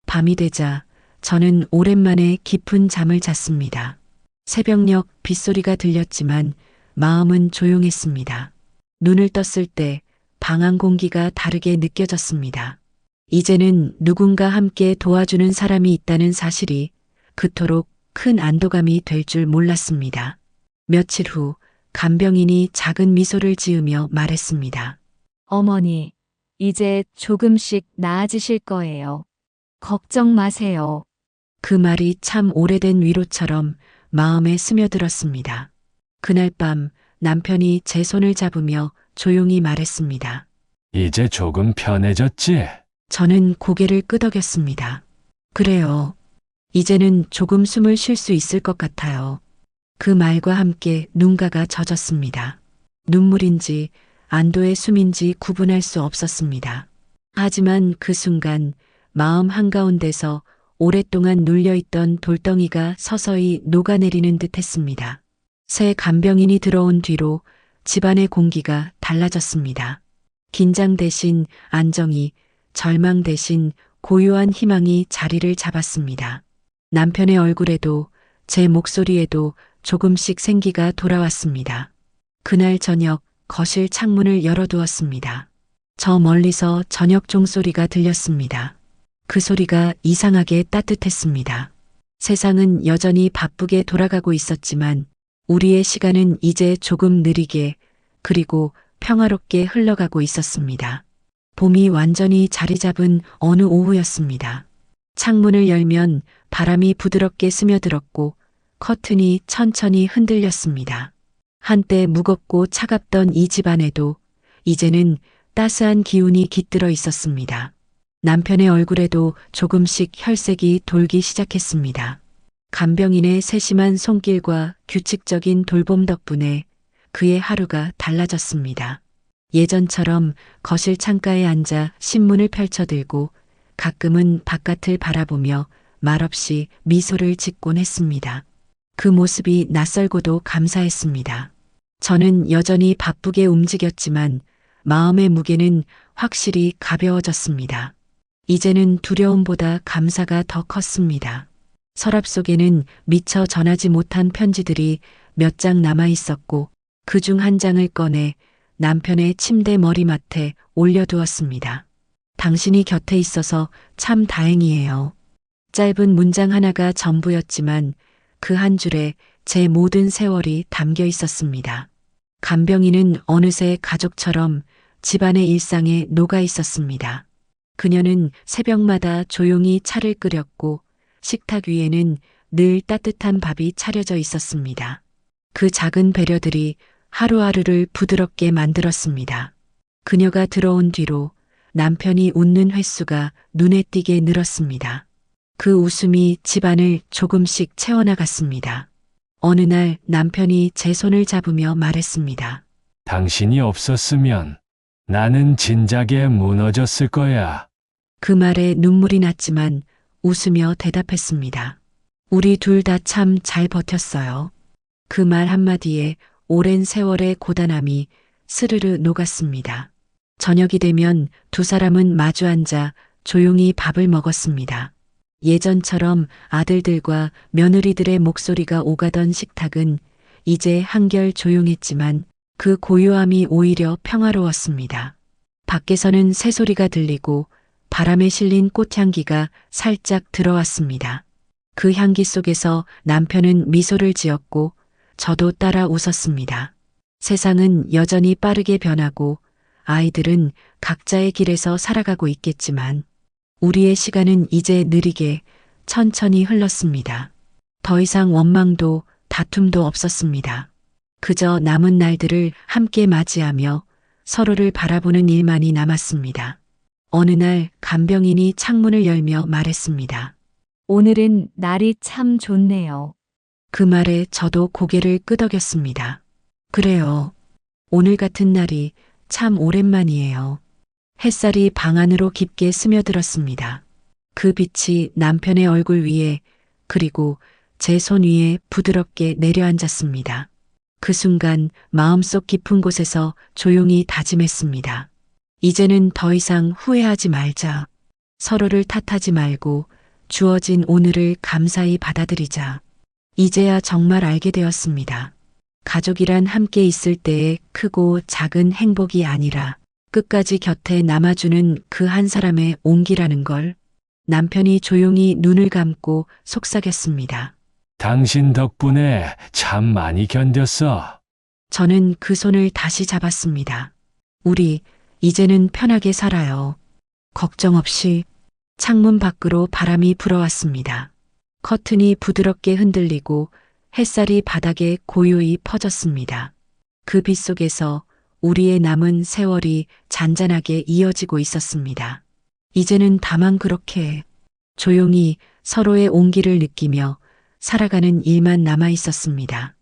S1: 밤이 되자 저는 오랜만에 깊은 잠을 잤습니다. 새벽녘 빗소리가 들렸지만 마음은 조용했습니다. 눈을 떴을 때 방 안 공기가 다르게 느껴졌습니다. 이제는 누군가 함께 도와주는 사람이 있다는 사실이 그토록 큰 안도감이 될 줄 몰랐습니다. 며칠 후 간병인이 작은 미소를 지으며 말했습니다.
S4: 어머니, 이제 조금씩 나아지실 거예요. 걱정 마세요.
S1: 그 말이 참 오래된 위로처럼 마음에 스며들었습니다. 그날 밤 남편이 제 손을 잡으며 조용히 말했습니다.
S2: 이제 조금 편해졌지?
S1: 저는 고개를 끄덕였습니다. 그래요. 이제는 조금 숨을 쉴 수 있을 것 같아요. 그 말과 함께 눈가가 젖었습니다. 눈물인지 안도의 숨인지 구분할 수 없었습니다. 하지만 그 순간 마음 한가운데서 오랫동안 눌려있던 돌덩이가 서서히 녹아내리는 듯 했습니다. 새 간병인이 들어온 뒤로 집안의 공기가 달라졌습니다. 긴장 대신 안정이, 절망 대신 고요한 희망이 자리를 잡았습니다. 남편의 얼굴에도 제 목소리에도 조금씩 생기가 돌아왔습니다. 그날 저녁 거실 창문을 열어두었습니다. 저 멀리서 저녁 종소리가 들렸습니다. 그 소리가 이상하게 따뜻했습니다. 세상은 여전히 바쁘게 돌아가고 있었지만 우리의 시간은 이제 조금 느리게 그리고 평화롭게 흘러가고 있었습니다. 봄이 완전히 자리 잡은 어느 오후였습니다. 창문을 열면 바람이 부드럽게 스며들었고 커튼이 천천히 흔들렸습니다. 한때 무겁고 차갑던 이 집안에도 이제는 따스한 기운이 깃들어 있었습니다. 남편의 얼굴에도 조금씩 혈색이 돌기 시작했습니다. 간병인의 세심한 손길과 규칙적인 돌봄 덕분에 그의 하루가 달라졌습니다. 예전처럼 거실 창가에 앉아 신문을 펼쳐들고 가끔은 바깥을 바라보며 말없이 미소를 짓곤 했습니다. 그 모습이 낯설고도 감사했습니다. 저는 여전히 바쁘게 움직였지만 마음의 무게는 확실히 가벼워졌습니다. 이제는 두려움보다 감사가 더 컸습니다. 서랍 속에는 미처 전하지 못한 편지들이 몇 장 남아 있었고 그 중 한 장을 꺼내 남편의 침대 머리맡에 올려두었습니다. 당신이 곁에 있어서 참 다행이에요. 짧은 문장 하나가 전부였지만 그 한 줄에 제 모든 세월이 담겨 있었습니다. 간병인은 어느새 가족처럼 집안의 일상에 녹아 있었습니다. 그녀는 새벽마다 조용히 차를 끓였고 식탁 위에는 늘 따뜻한 밥이 차려져 있었습니다. 그 작은 배려들이 하루하루를 부드럽게 만들었습니다. 그녀가 들어온 뒤로 남편이 웃는 횟수가 눈에 띄게 늘었습니다. 그 웃음이 집안을 조금씩 채워나갔습니다. 어느 날 남편이 제 손을 잡으며 말했습니다.
S2: 당신이 없었으면 나는 진작에 무너졌을 거야.
S1: 그 말에 눈물이 났지만 웃으며 대답했습니다. 우리 둘 다 참 잘 버텼어요. 그 말 한마디에 오랜 세월의 고단함이 스르르 녹았습니다. 저녁이 되면 두 사람은 마주 앉아 조용히 밥을 먹었습니다. 예전처럼 아들들과 며느리들의 목소리가 오가던 식탁은 이제 한결 조용했지만 그 고요함이 오히려 평화로웠습니다. 밖에서는 새소리가 들리고 바람에 실린 꽃향기가 살짝 들어왔습니다. 그 향기 속에서 남편은 미소를 지었고 저도 따라 웃었습니다. 세상은 여전히 빠르게 변하고 아이들은 각자의 길에서 살아가고 있겠지만 우리의 시간은 이제 느리게 천천히 흘렀습니다. 더 이상 원망도 다툼도 없었습니다. 그저 남은 날들을 함께 맞이하며 서로를 바라보는 일만이 남았습니다. 어느 날 간병인이 창문을 열며 말했습니다.
S4: 오늘은 날이 참 좋네요.
S1: 그 말에 저도 고개를 끄덕였습니다. 그래요. 오늘 같은 날이 참 오랜만이에요. 햇살이 방 안으로 깊게 스며들었습니다. 그 빛이 남편의 얼굴 위에 그리고 제 손 위에 부드럽게 내려앉았습니다. 그 순간 마음속 깊은 곳에서 조용히 다짐했습니다. 이제는 더 이상 후회하지 말자. 서로를 탓하지 말고 주어진 오늘을 감사히 받아들이자. 이제야 정말 알게 되었습니다. 가족이란 함께 있을 때의 크고 작은 행복이 아니라 끝까지 곁에 남아주는 그 한 사람의 온기라는 걸. 남편이 조용히 눈을 감고 속삭였습니다.
S2: 당신 덕분에 참 많이 견뎠어.
S1: 저는 그 손을 다시 잡았습니다. 우리 이제는 편하게 살아요. 걱정 없이. 창문 밖으로 바람이 불어왔습니다. 커튼이 부드럽게 흔들리고 햇살이 바닥에 고요히 퍼졌습니다. 그 빛 속에서 우리의 남은 세월이 잔잔하게 이어지고 있었습니다. 이제는 다만 그렇게 조용히 서로의 온기를 느끼며 살아가는 일만 남아 있었습니다.